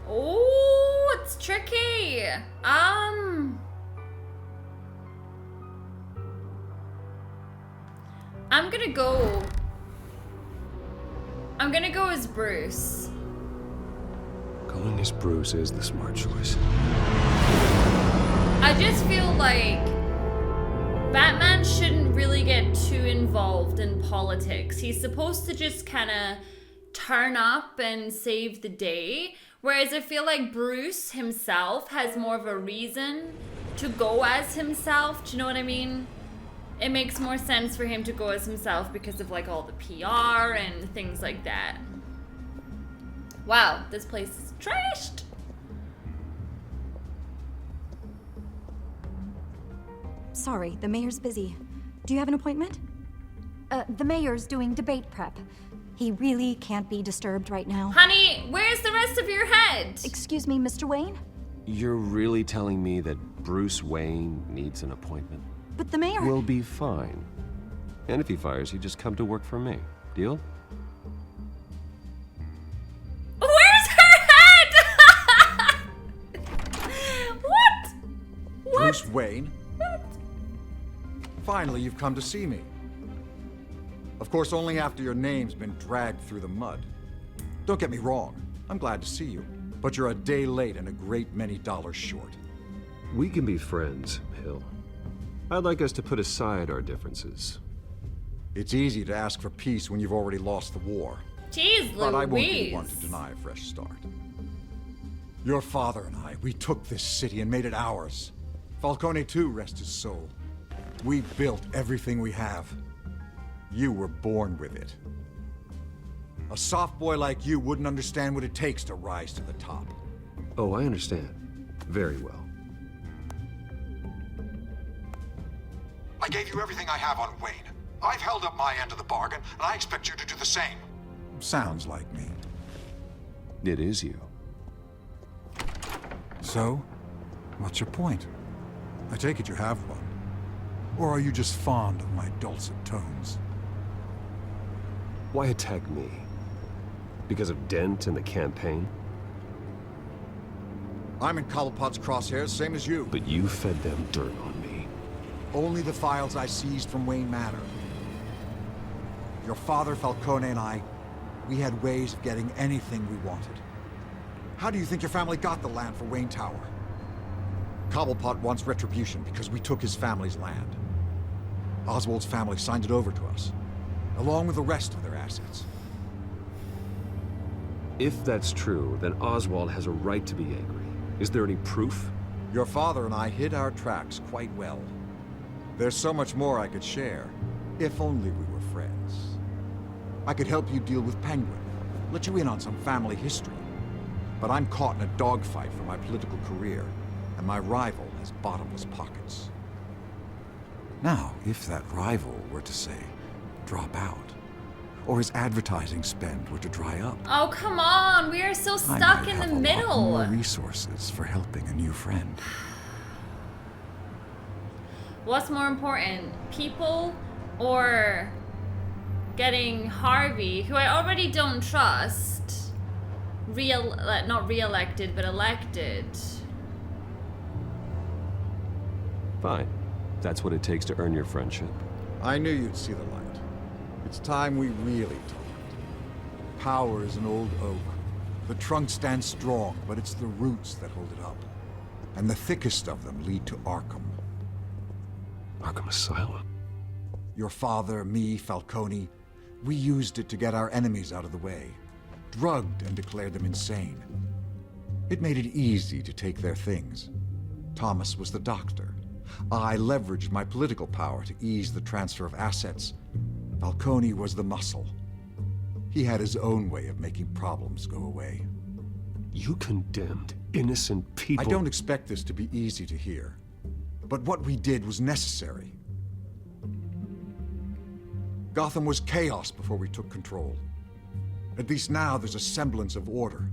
Oh, it's tricky. I'm gonna go as Bruce. Going as Bruce is the smart choice. I just feel like Batman shouldn't really get too involved in politics. He's supposed to just kind of turn up and save the day. Whereas I feel like Bruce himself has more of a reason to go as himself. Do you know what I mean? It makes more sense for him to go as himself because of like all the PR and things like that. Wow, this place is trashed. Sorry, the mayor's busy. Do you have an appointment? The mayor's doing debate prep. He really can't be disturbed right now. Honey, where's the rest of your head? Excuse me, Mr. Wayne? You're really telling me that Bruce Wayne needs an appointment? But the mayor... We'll be fine. And if he fires you, just come to work for me. Deal? Where's her head? What? Bruce Wayne? Finally, you've come to see me. Of course, only after your name's been dragged through the mud. Don't get me wrong, I'm glad to see you, but you're a day late and a great many dollars short. We can be friends, Hill. I'd like us to put aside our differences. It's easy to ask for peace when you've already lost the war. Jeez, but I won't be Louise. one to deny a fresh start. Your father and I, we took this city and made it ours. Falcone too, rest his soul. We built everything we have. You were born with it. A soft boy like you wouldn't understand what it takes to rise to the top. Oh, I understand. Very well. I gave you everything I have on Wayne. I've held up my end of the bargain, and I expect you to do the same. Sounds like me. It is you. So, what's your point? I take it you have one. Or are you just fond of my dulcet tones? Why attack me? Because of Dent and the campaign? I'm in Cobblepot's crosshairs, same as you. But you fed them dirt on me. Only the files I seized from Wayne Manor. Your father, Falcone, and I, we had ways of getting anything we wanted. How do you think your family got the land for Wayne Tower? Cobblepot wants retribution because we took his family's land. Oswald's family signed it over to us, along with the rest of their assets. If that's true, then Oswald has a right to be angry. Is there any proof? Your father and I hid our tracks quite well. There's so much more I could share, if only we were friends. I could help you deal with Penguin, let you in on some family history. But I'm caught in a dogfight for my political career, and my rival has bottomless pockets. Now, if that rival were to say, drop out, or his advertising spend were to dry up, Oh, come on. We are so I stuck might in the have a lot middle. more resources for helping a new friend. What's more important, people or getting Harvey, who I already don't trust, not re-elected, but elected? Fine. That's what it takes to earn your friendship. I knew you'd see the light. It's time we really talked. Power is an old oak. The trunk stands strong, but it's the roots that hold it up. And the thickest of them lead to Arkham. Arkham Asylum? Your father, me, Falcone, we used it to get our enemies out of the way. Drugged and declared them insane. It made it easy to take their things. Thomas was the doctor. I leveraged my political power to ease the transfer of assets. Falcone was the muscle. He had his own way of making problems go away. You condemned innocent people. I don't expect this to be easy to hear. But what we did was necessary. Gotham was chaos before we took control. At least now there's a semblance of order.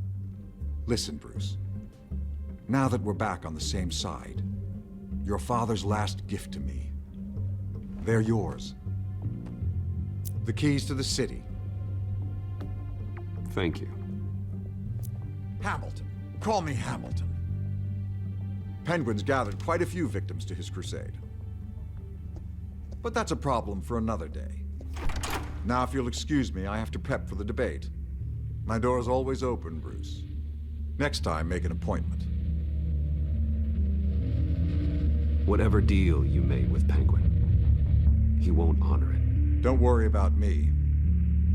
Listen, Bruce. Now that we're back on the same side, your father's last gift to me, they're yours. The keys to the city. Thank you. Hamilton. Call me Hamilton. Penguin's gathered quite a few victims to his crusade. But that's a problem for another day. Now, if you'll excuse me, I have to prep for the debate. My door is always open, Bruce. Next time, make an appointment. Whatever deal you made with Penguin, he won't honor it. Don't worry about me.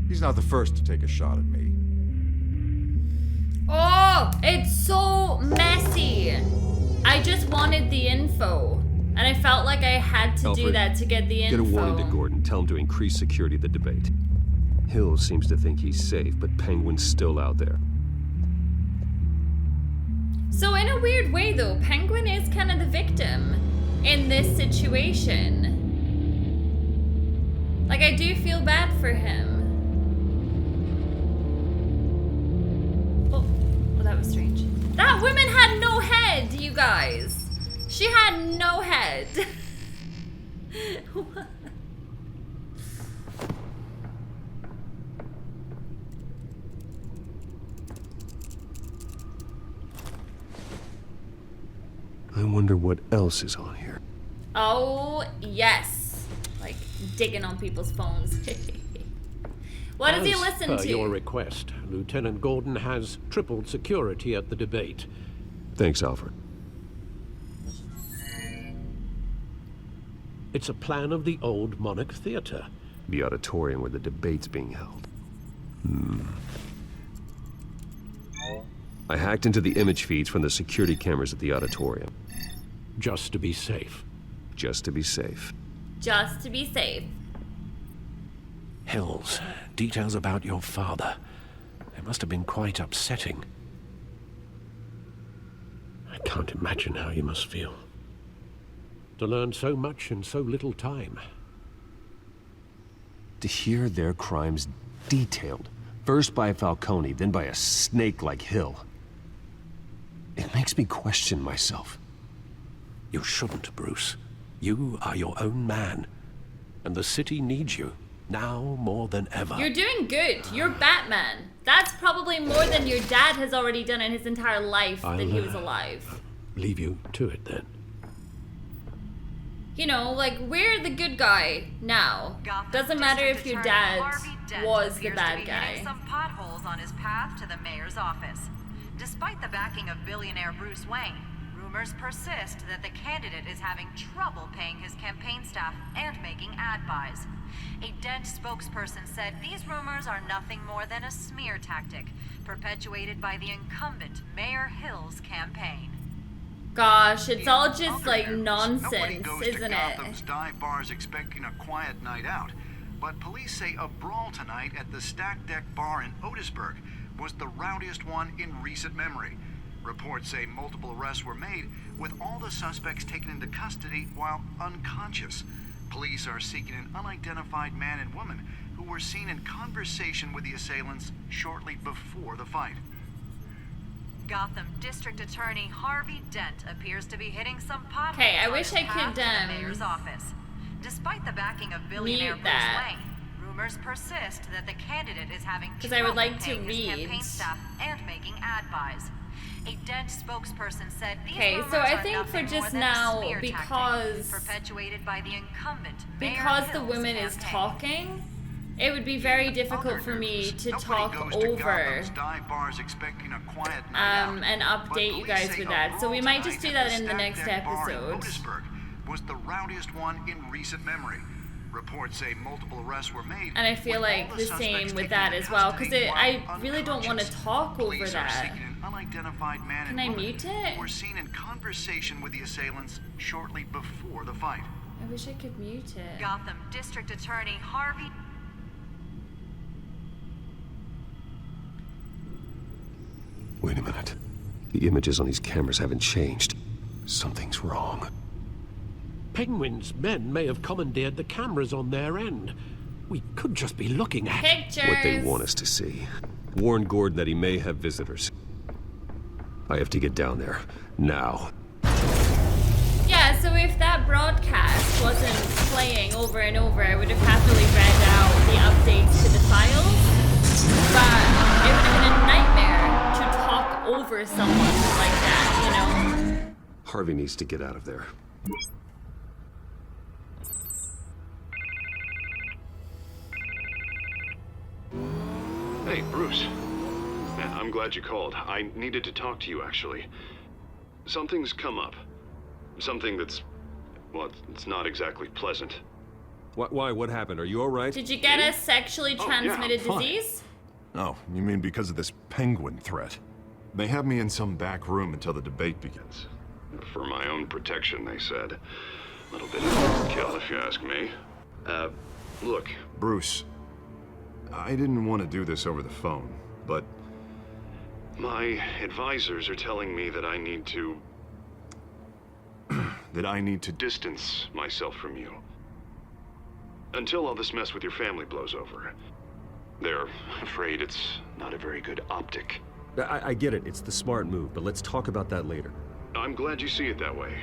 He's not the first to take a shot at me. Oh, it's so messy. I just wanted the info. And I felt like I had to do that to get the info. Get a warning to Gordon. Tell him to increase security of the debate. Hill seems to think he's safe, but Penguin's still out there. So in a weird way, though, Penguin is kind of the victim in this situation. Like, I do feel bad for him. Oh, well, that was strange. That woman had no head, you guys. She had no head. What? I wonder what else is on here. Oh, yes. digging on people's phones. What does he listen As per to? your request, Lieutenant Gordon has tripled security at the debate. Thanks, Alfred. It's a plan of the old Monarch Theatre. The auditorium where the debate's being held. I hacked into the image feeds from the security cameras at the auditorium. Just to be safe. Just to be safe. Just to be safe. Hills, details about your father. It must have been quite upsetting. I can't imagine how you must feel. To learn so much in so little time. To hear their crimes detailed, first by Falcone, then by a snake like Hill. It makes me question myself. You shouldn't, Bruce. You are your own man. And the city needs you, now more than ever. You're doing good. You're Batman. That's probably more than your dad has already done in his entire life that he was alive. Leave you to it then. You know, like, we're the good guy now. Doesn't matter if your dad was the bad guy. Some potholes on his path to the mayor's office. Despite the backing of billionaire Bruce Wayne, rumors persist that the candidate is having trouble paying his campaign staff and making ad buys. A Dent spokesperson said these rumors are nothing more than a smear tactic perpetuated by the incumbent Mayor Hill's campaign. Gosh, it's all just like nonsense, Nobody goes isn't to it? Gotham's dive bars expecting a quiet night out, but police say a brawl tonight at the Stack Deck Bar in Otisburg was the rowdiest one in recent memory. Reports say multiple arrests were made, with all the suspects taken into custody while unconscious. Police are seeking an unidentified man and woman who were seen in conversation with the assailants shortly before the fight. Gotham District Attorney Harvey Dent appears to be hitting some potholes. Okay, I wish I could, to the mayor's office. Despite the backing of billionaire mute Bruce that. Wayne, rumors persist that the candidate is having Because I would like to trouble paying his read. campaign staff and making ad buys. A Dent spokesperson said these Okay, rumors so I are think for nothing more just than a now, smear because tactic perpetuated by the incumbent Mayor because the Hill's woman is campaign. talking, it would be very difficult for me to talk over and update you guys with that. So we might just do that in the next episode. Was the rowdiest one in recent memory. Reports say multiple arrests were made. And I feel like the same with that as well, because I really don't want to talk over that. Unidentified man Can and I woman mute it? who were seen in conversation with the assailants shortly before the fight. I wish I could mute it. Gotham District Attorney Harvey. Wait a minute. The images on these cameras haven't changed. Something's wrong. Penguin's men may have commandeered the cameras on their end. We could just be looking at pictures. What they want us to see. Warn Gordon that he may have visitors. I have to get down there. Now. Yeah, so if that broadcast wasn't playing over and over, I would have happily read out the updates to the files. But it would have been a nightmare to talk over someone like that, you know? Harvey needs to get out of there. Hey, Bruce. I'm glad you called. I needed to talk to you, actually. Something's come up. Something that's... well, it's not exactly pleasant. Why? What happened? Are you all right? Did you get a sexually transmitted fine. disease? Oh, you mean because of this penguin threat? They have me in some back room until the debate begins. For my own protection, they said. A little bit of overkill, if you ask me. Look, Bruce. I didn't want to do this over the phone, but my advisors are telling me that I need to... that I need to distance myself from you. Until all this mess with your family blows over. They're afraid it's not a very good optic. I get it. It's the smart move, but let's talk about that later. I'm glad you see it that way.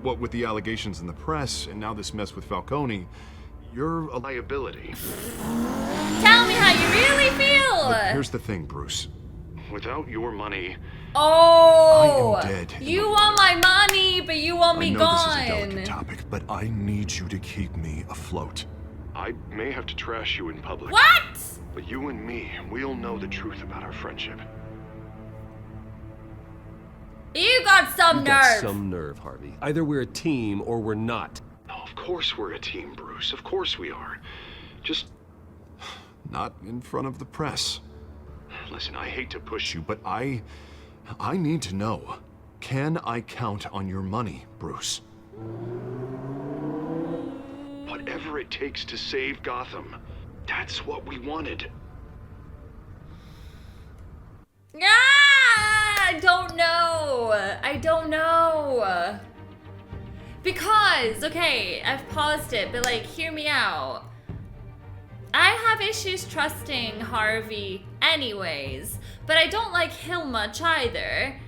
What with the allegations in the press, and now this mess with Falcone, you're a liability. Tell me how you really feel! But here's the thing, Bruce. Without your money... Oh! I am dead. You want my money, but you want me I know gone. this is a delicate topic, but I need you to keep me afloat. I may have to trash you in public. What? But you and me, we'll know the truth about our friendship. You got some You nerve. got some nerve, Harvey. Either we're a team or we're not. No, of course we're a team, Bruce. Of course we are. Just not in front of the press. Listen, I hate to push you, but I need to know. Can I count on your money, Bruce? Whatever it takes to save Gotham. That's what we wanted. I don't know. I don't know. Because, okay, I've paused it, but like, hear me out. I have issues trusting Harvey anyways, but I don't like Hill much either.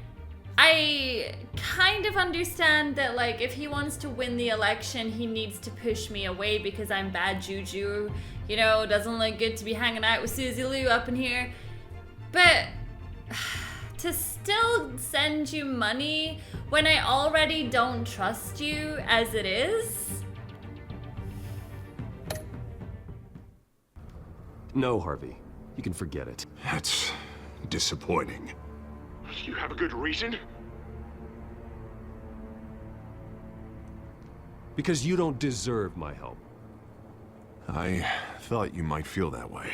I kind of understand that, like, if he wants to win the election, he needs to push me away because I'm bad juju. You know, doesn't look good to be hanging out with Suzy Lu up in here. But to still send you money when I already don't trust you as it is? No, Harvey. You can forget it. That's disappointing. You have a good reason? Because you don't deserve my help. I thought you might feel that way.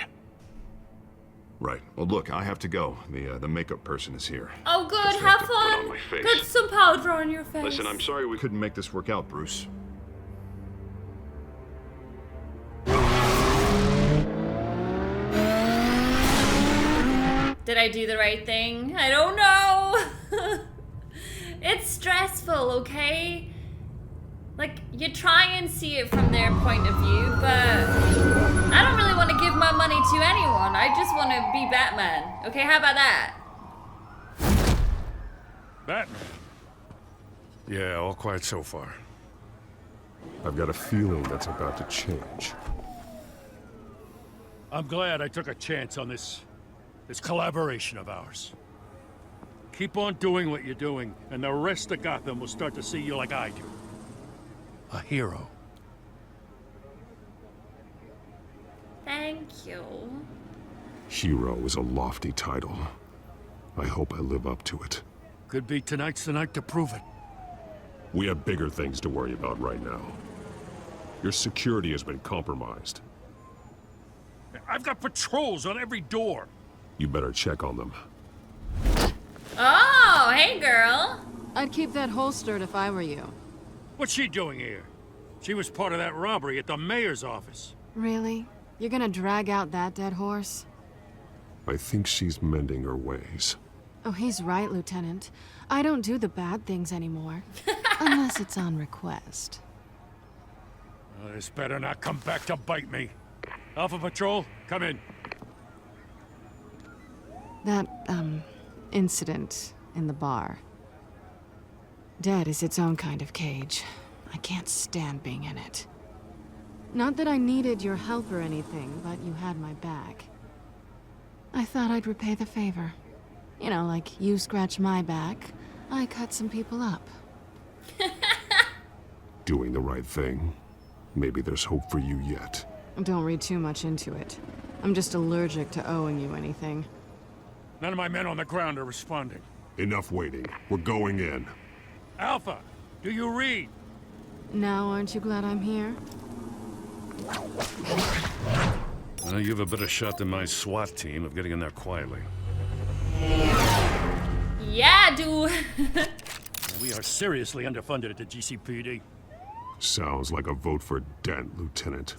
Right. Well, look, I have to go. The makeup person is here. Oh, good. Just Have to put on fun. my face. Put some powder on your face. Listen, I'm sorry we couldn't make this work out, Bruce. Did I do the right thing? I don't know. It's stressful, okay? Like, you try and see it from their point of view, but I don't really want to give my money to anyone. I just want to be Batman. Okay, how about that? Batman? Yeah, all quiet so far. I've got a feeling that's about to change. I'm glad I took a chance on this collaboration of ours. Keep on doing what you're doing, and the rest of Gotham will start to see you like I do. A hero. Thank you. Hero is a lofty title. I hope I live up to it. Could be tonight's the night to prove it. We have bigger things to worry about right now. Your security has been compromised. I've got patrols on every door. You better check on them. Oh, hey girl. I'd keep that holstered if I were you. What's she doing here? She was part of that robbery at the mayor's office. Really? You're gonna drag out that dead horse? I think she's mending her ways. Oh, he's right, Lieutenant. I don't do the bad things anymore. Unless it's on request. Oh, this better not come back to bite me. Alpha Patrol, come in. That, incident in the bar. Dead is its own kind of cage. I can't stand being in it. Not that I needed your help or anything, but you had my back. I thought I'd repay the favor. You know, like you scratch my back, I cut some people up. Doing the right thing. Maybe there's hope for you yet. Don't read too much into it. I'm just allergic to owing you anything. None of my men on the ground are responding. Enough waiting. We're going in. Alpha, do you read? Now, aren't you glad I'm here? Well, you have a better shot than my SWAT team of getting in there quietly. Yeah, dude. We are seriously underfunded at the GCPD. Sounds like a vote for Dent, Lieutenant.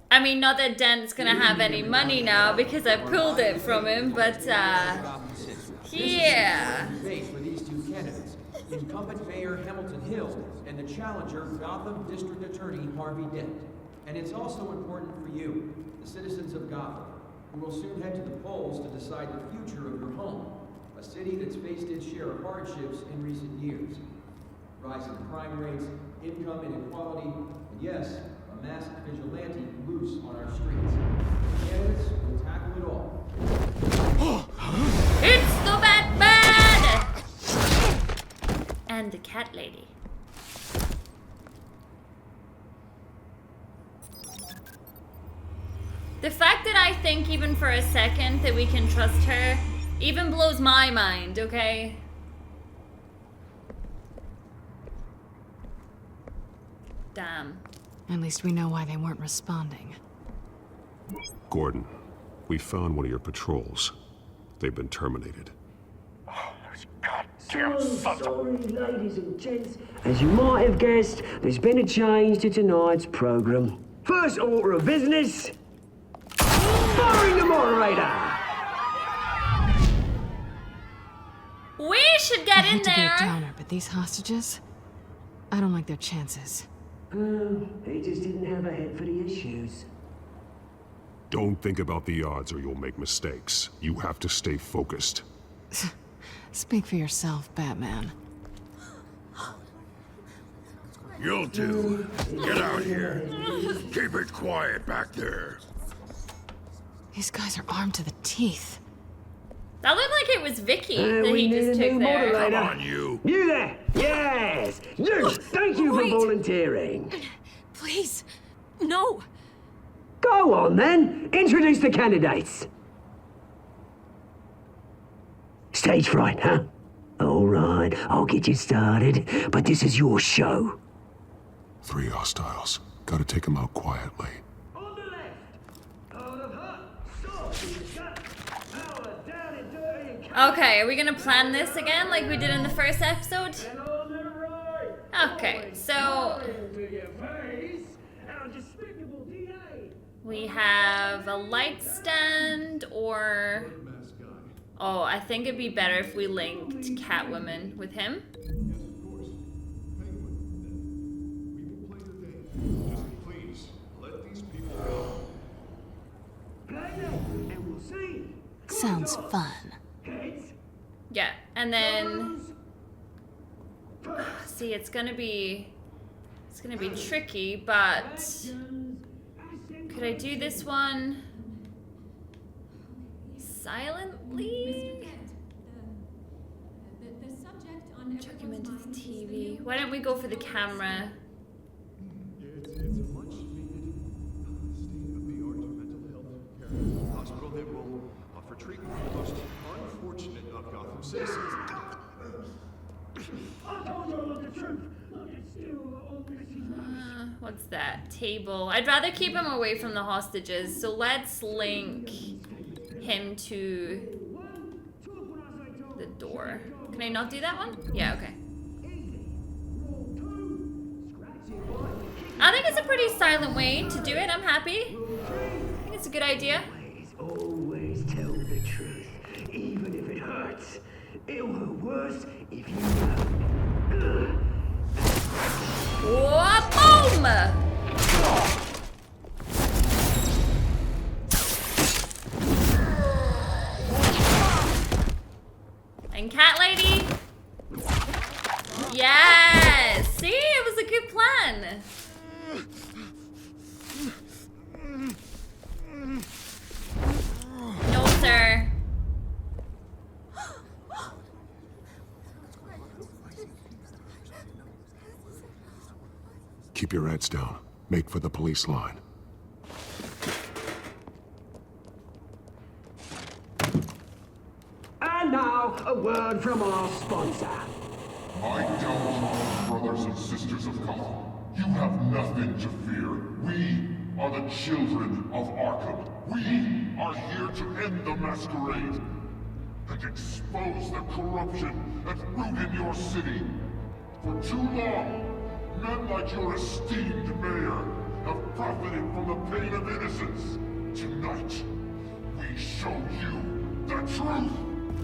I mean, not that Dent's gonna have any money now because I pulled it from him, but, yeah. For these two candidates, incumbent Mayor Hamilton Hill and the challenger Gotham District Attorney Harvey Dent. And it's also important for you, the citizens of Gotham, who will soon head to the polls to decide the future of your home, a city that's faced its share of hardships in recent years. Rising crime rates, income inequality, and yes, a masked vigilante loose on our streets. The candidates will tackle it all. It's the Batman! And the cat lady. The fact that I think even for a second that we can trust her even blows my mind, okay? Damn. At least we know why they weren't responding. Gordon, we found one of your patrols. They've been terminated. So sorry, ladies and gents. As you might have guessed, there's been a change to tonight's program. First order of business, firing the moderator. We should get in I hate to be a there. downer, but these hostages, I don't like their chances. He just didn't have a head for the issues. Don't think about the odds or you'll make mistakes. You have to stay focused. Speak for yourself, Batman. You'll do. Get out here. Keep it quiet back there. These guys are armed to the teeth. That looked like it was Vicky that we he need just a took new there. moderator. Come on, you. You there? Yes. You. Thank you for volunteering. Please, no. Go on then. Introduce the candidates. Stage fright, huh? All right, I'll get you started, but this is your show. 3 hostiles. Gotta take them out quietly. Okay, are we gonna plan this again like we did in the first episode? Okay, so we have a light stand or... Oh, I think it'd be better if we linked Catwoman with him. Please, let these people go. Sounds fun. Yeah, and then... See, it's gonna be tricky, but... Could I do this one silently? Chuck him into the TV. Why don't we go for the camera? Hospital that will offer treatment for the most unfortunate of Gotham citizens. What's that? Table. I'd rather keep him away from the hostages, so let's link him to the door. Can I not do that one? Yeah, okay. I think it's a pretty silent way to do it. I'm happy. I think it's a good idea. Always tell the truth, even if it hurts. It'll hurt worse if you know. Whoa, boom! And Cat Lady? Yes! See? It was a good plan. No, sir. Keep your heads down. Make for the police line. And now, a word from our sponsor. My downtrodden brothers and sisters of Gotham, you have nothing to fear. We are the children of Arkham. We are here to end the masquerade and expose the corruption at root in your city. For too long, men like your esteemed mayor have profited from the pain of innocence. Tonight, we show you the truth.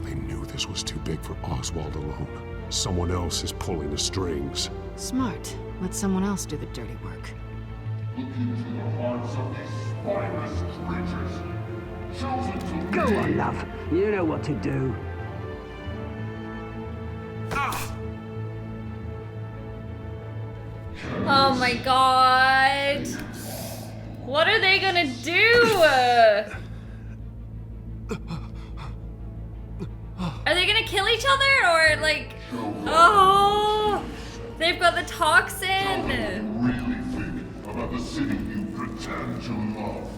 They knew this was too big for Oswald alone. Someone else is pulling the strings. Smart. Let someone else do the dirty work. Look into the hearts of these spineless creatures. Chosen to Go lead. on, love. You know what to do. Oh my god. What are they gonna do? Are they gonna kill each other or like... Oh! They've got the toxin! Really think about the city you pretend to love.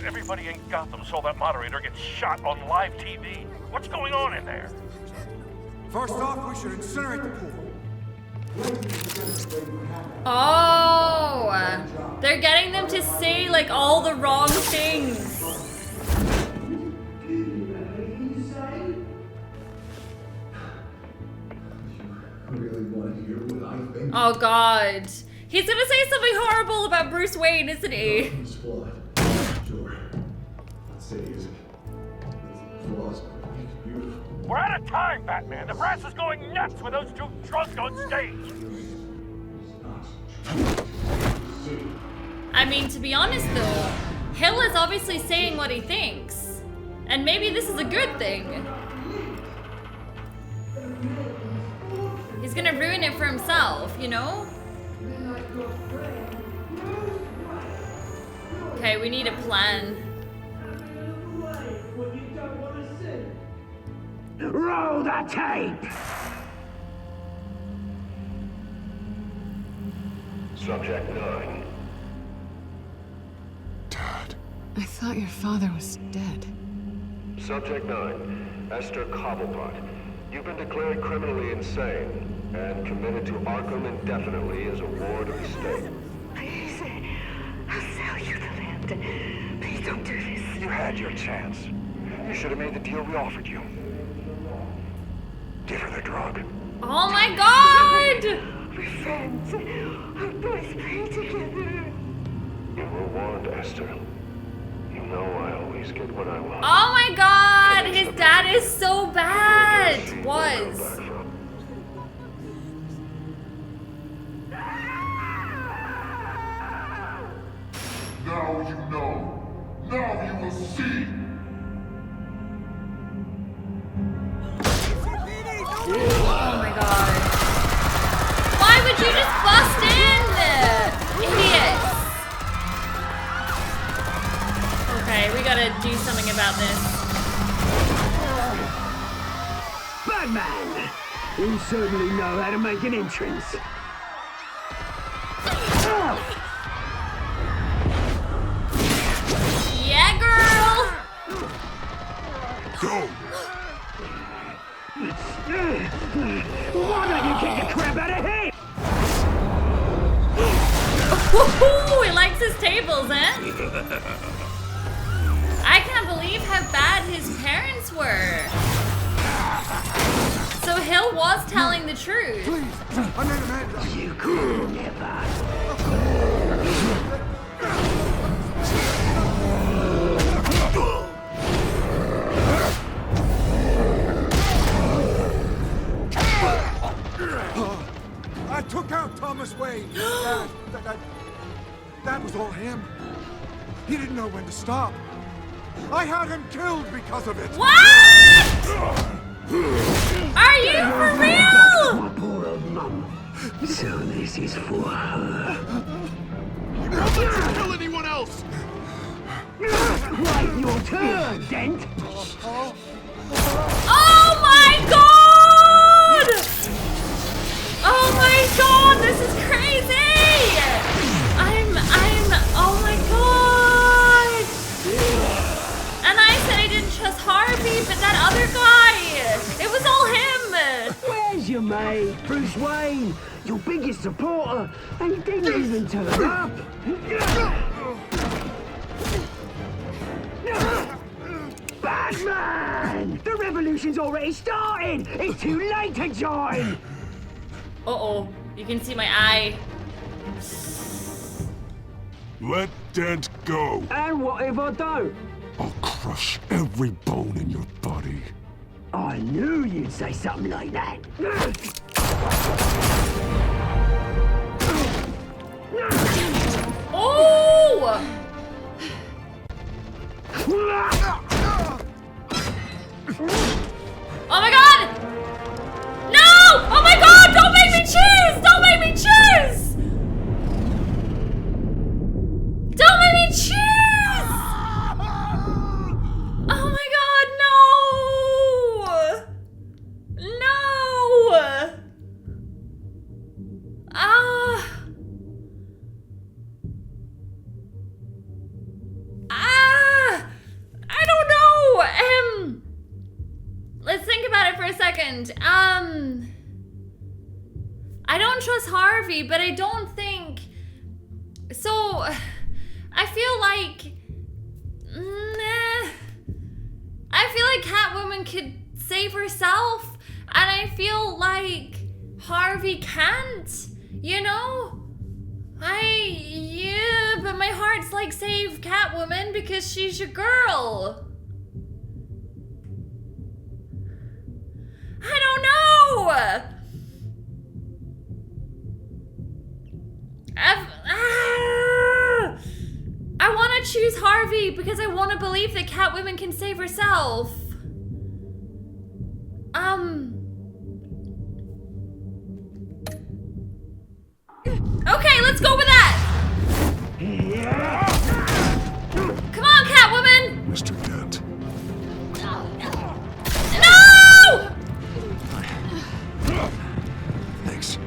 Everybody in Gotham saw that moderator get shot on live TV. What's going on in there? First off, we should incinerate the pool. Oh, they're getting them to say like all the wrong things. Oh God, he's gonna say something horrible about Bruce Wayne, isn't he? We're out of time, Batman. The press is going nuts with those two drunks on stage. I mean, to be honest though, Hill is obviously saying what he thinks. And maybe this is a good thing. He's gonna ruin it for himself, you know? Okay, we need a plan. Roll the tape! Subject 9. I thought your father was dead. Subject 9. Esther Cobblepot. You've been declared criminally insane and committed to Arkham indefinitely as a ward of the state. Please, I'll sell you the land. Please don't do this. You had your chance. You should have made the deal we offered you. Give her the drug. Oh my God! We're friends. Our boys play together. You were warned, Esther. You know I always get what I want. Oh my God! His dad is so bad! Was. Now you know. Now you will see. Oh my God. Why would you just bust in? Idiots. Okay, we gotta do something about this. Batman! You certainly know how to make an entrance. Yeah, girl! Go! Why don't you kick the crap out of him? Ooh, he likes his tables, eh? I can't believe how bad his parents were. So Hill was telling the truth. Please, I need a man. You could never. I took out Thomas Wayne. That was all him. He didn't know when to stop. I had him killed because of it. What? Are you for real? My poor old mum. So this is for her. Don't let you kill anyone else! Right, your turn, Dent. Oh my God! Oh my God, this is crazy! Oh my God! And I said I didn't trust Harvey, but that other guy, it was all him! Where's your mate, Bruce Wayne? Your biggest supporter, and he didn't even turn up. Batman! The revolution's already started! It's too late to join! Uh-oh, you can see my eye. Let Dent go. And what if I don't? I'll crush every bone in your body. I knew you'd say something like that. Oh! Oh my God! No! Oh my God! Don't make me choose! Don't make me choose! Don't make me choose! Oh my God, no! No! second. I don't trust Harvey, but I don't think... So, I feel like... I feel like Catwoman could save herself, and I feel like Harvey can't, you know? Yeah, but my heart's like, save Catwoman because she's your girl. I don't know! I want to choose Harvey because I want to believe that Catwoman can save herself. Okay, let's go with that. Come on, Catwoman. Mr. Dent. No! Thanks.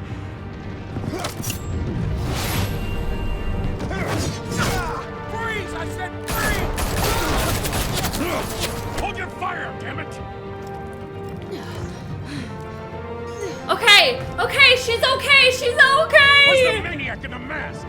Freeze! I said freeze! Hold your fire, damn it! Okay, okay, she's okay, she's okay! Where's the maniac in the mask?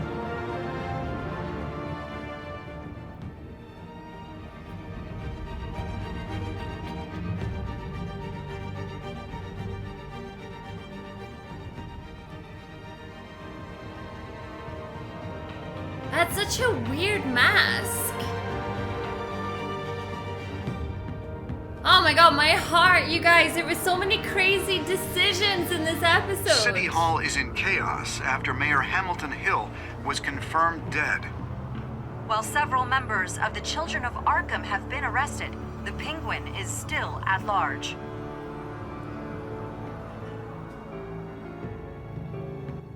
That's such a weird mask. Oh my god, my heart, you guys, there were so many crazy decisions in this episode. City Hall is in chaos after Mayor Hamilton Hill was confirmed dead. While several members of the Children of Arkham have been arrested, the Penguin is still at large.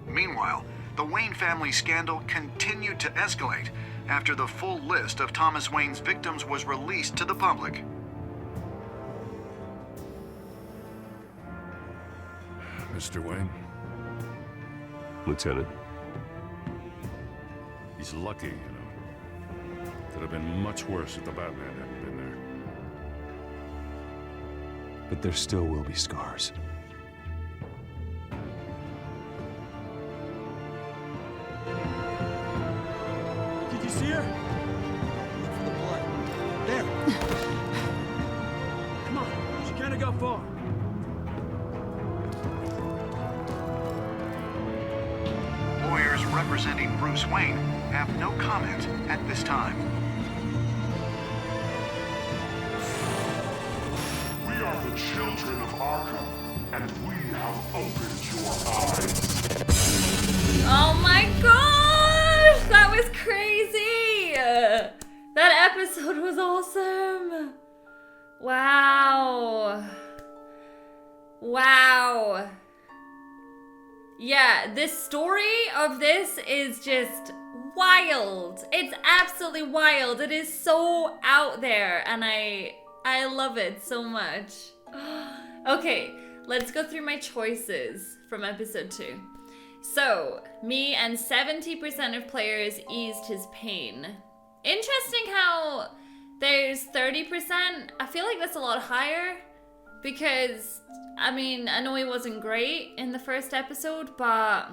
Meanwhile, the Wayne family scandal continued to escalate after the full list of Thomas Wayne's victims was released to the public. Mr. Wayne? Lieutenant. He's lucky, you know. Could have been much worse if the Batman hadn't been there. But there still will be scars. Did you see her? Look for the blood. There. Come on, she can't have got far. Lawyers representing Bruce Wayne have no comment at this time. We are the children of Arkham, and we have opened your eyes. Oh my gosh, that was crazy. That episode was awesome. Wow. Wow. Yeah, the story of this is just wild. It's absolutely wild. It is so out there, and I love it so much. Okay, let's go through my choices from episode 2. So, me and 70% of players eased his pain. Interesting how there's 30%. I feel like that's a lot higher because, I mean, I know he wasn't great in the first episode, but,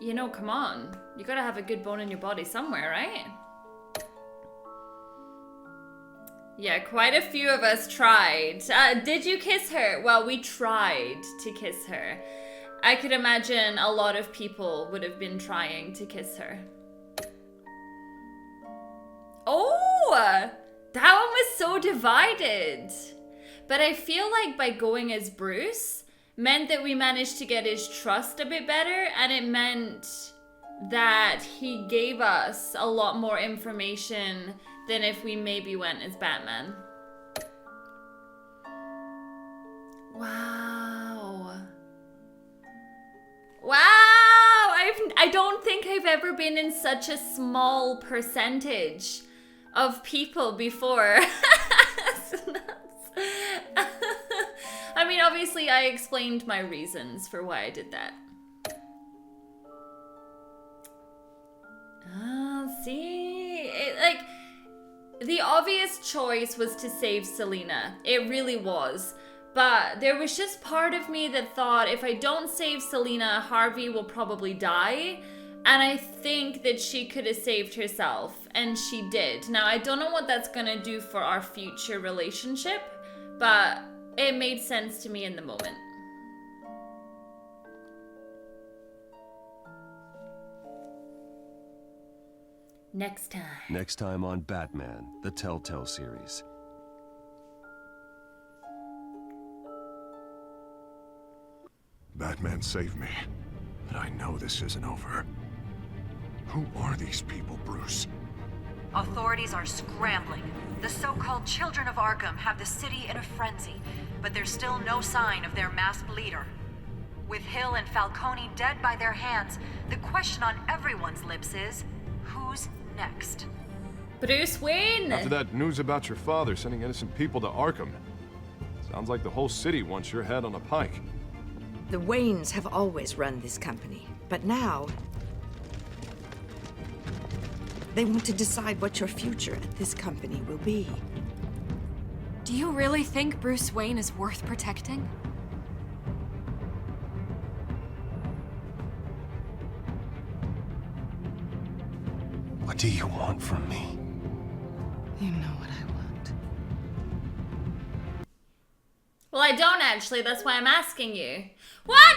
you know, come on. You gotta have a good bone in your body somewhere, right? Yeah, quite a few of us tried. Did you kiss her? Well, we tried to kiss her. I could imagine a lot of people would have been trying to kiss her. Oh, that one was so divided. But I feel like by going as Bruce meant that we managed to get his trust a bit better, and it meant that he gave us a lot more information than if we maybe went as Batman. Wow. Wow! I don't think I've ever been in such a small percentage of people before. That's nuts. I mean, obviously I explained my reasons for why I did that. See? The obvious choice was to save Selina. It really was. But there was just part of me that thought if I don't save Selina, Harvey will probably die. And I think that she could have saved herself, and she did. Now, I don't know what that's gonna do for our future relationship, but it made sense to me in the moment. Next time. Next time on Batman, the Telltale Series. Batman saved me, but I know this isn't over. Who are these people, Bruce? Authorities are scrambling. The so-called Children of Arkham have the city in a frenzy, but there's still no sign of their masked leader. With Hill and Falcone dead by their hands, the question on everyone's lips is, who's next? Bruce Wayne! After that news about your father sending innocent people to Arkham, sounds like the whole city wants your head on a pike. The Waynes have always run this company, but now they want to decide what your future at this company will be. Do you really think Bruce Wayne is worth protecting? What do you want from me? You know what I want. Well, I don't actually. That's why I'm asking you. What?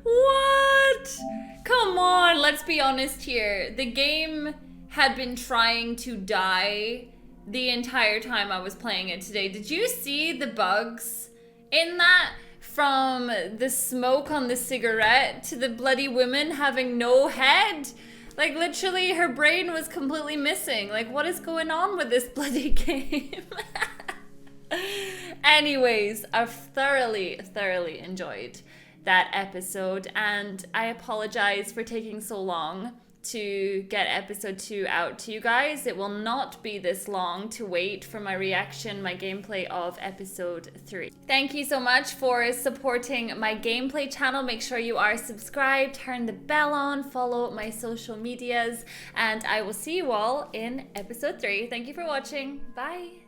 What? Come on, let's be honest here. The game had been trying to die the entire time I was playing it today. Did you see the bugs in that? From the smoke on the cigarette to the bloody woman having no head. Like, literally, her brain was completely missing. Like, what is going on with this bloody game? Anyways, I've thoroughly enjoyed that episode, and I apologize for taking so long to get episode 2 out to you guys. It will not be this long to wait for my reaction, my gameplay of episode 3. Thank you so much for supporting my gameplay channel. Make sure you are subscribed, turn the bell on, follow my social medias, and I will see you all in episode 3. Thank you for watching. Bye.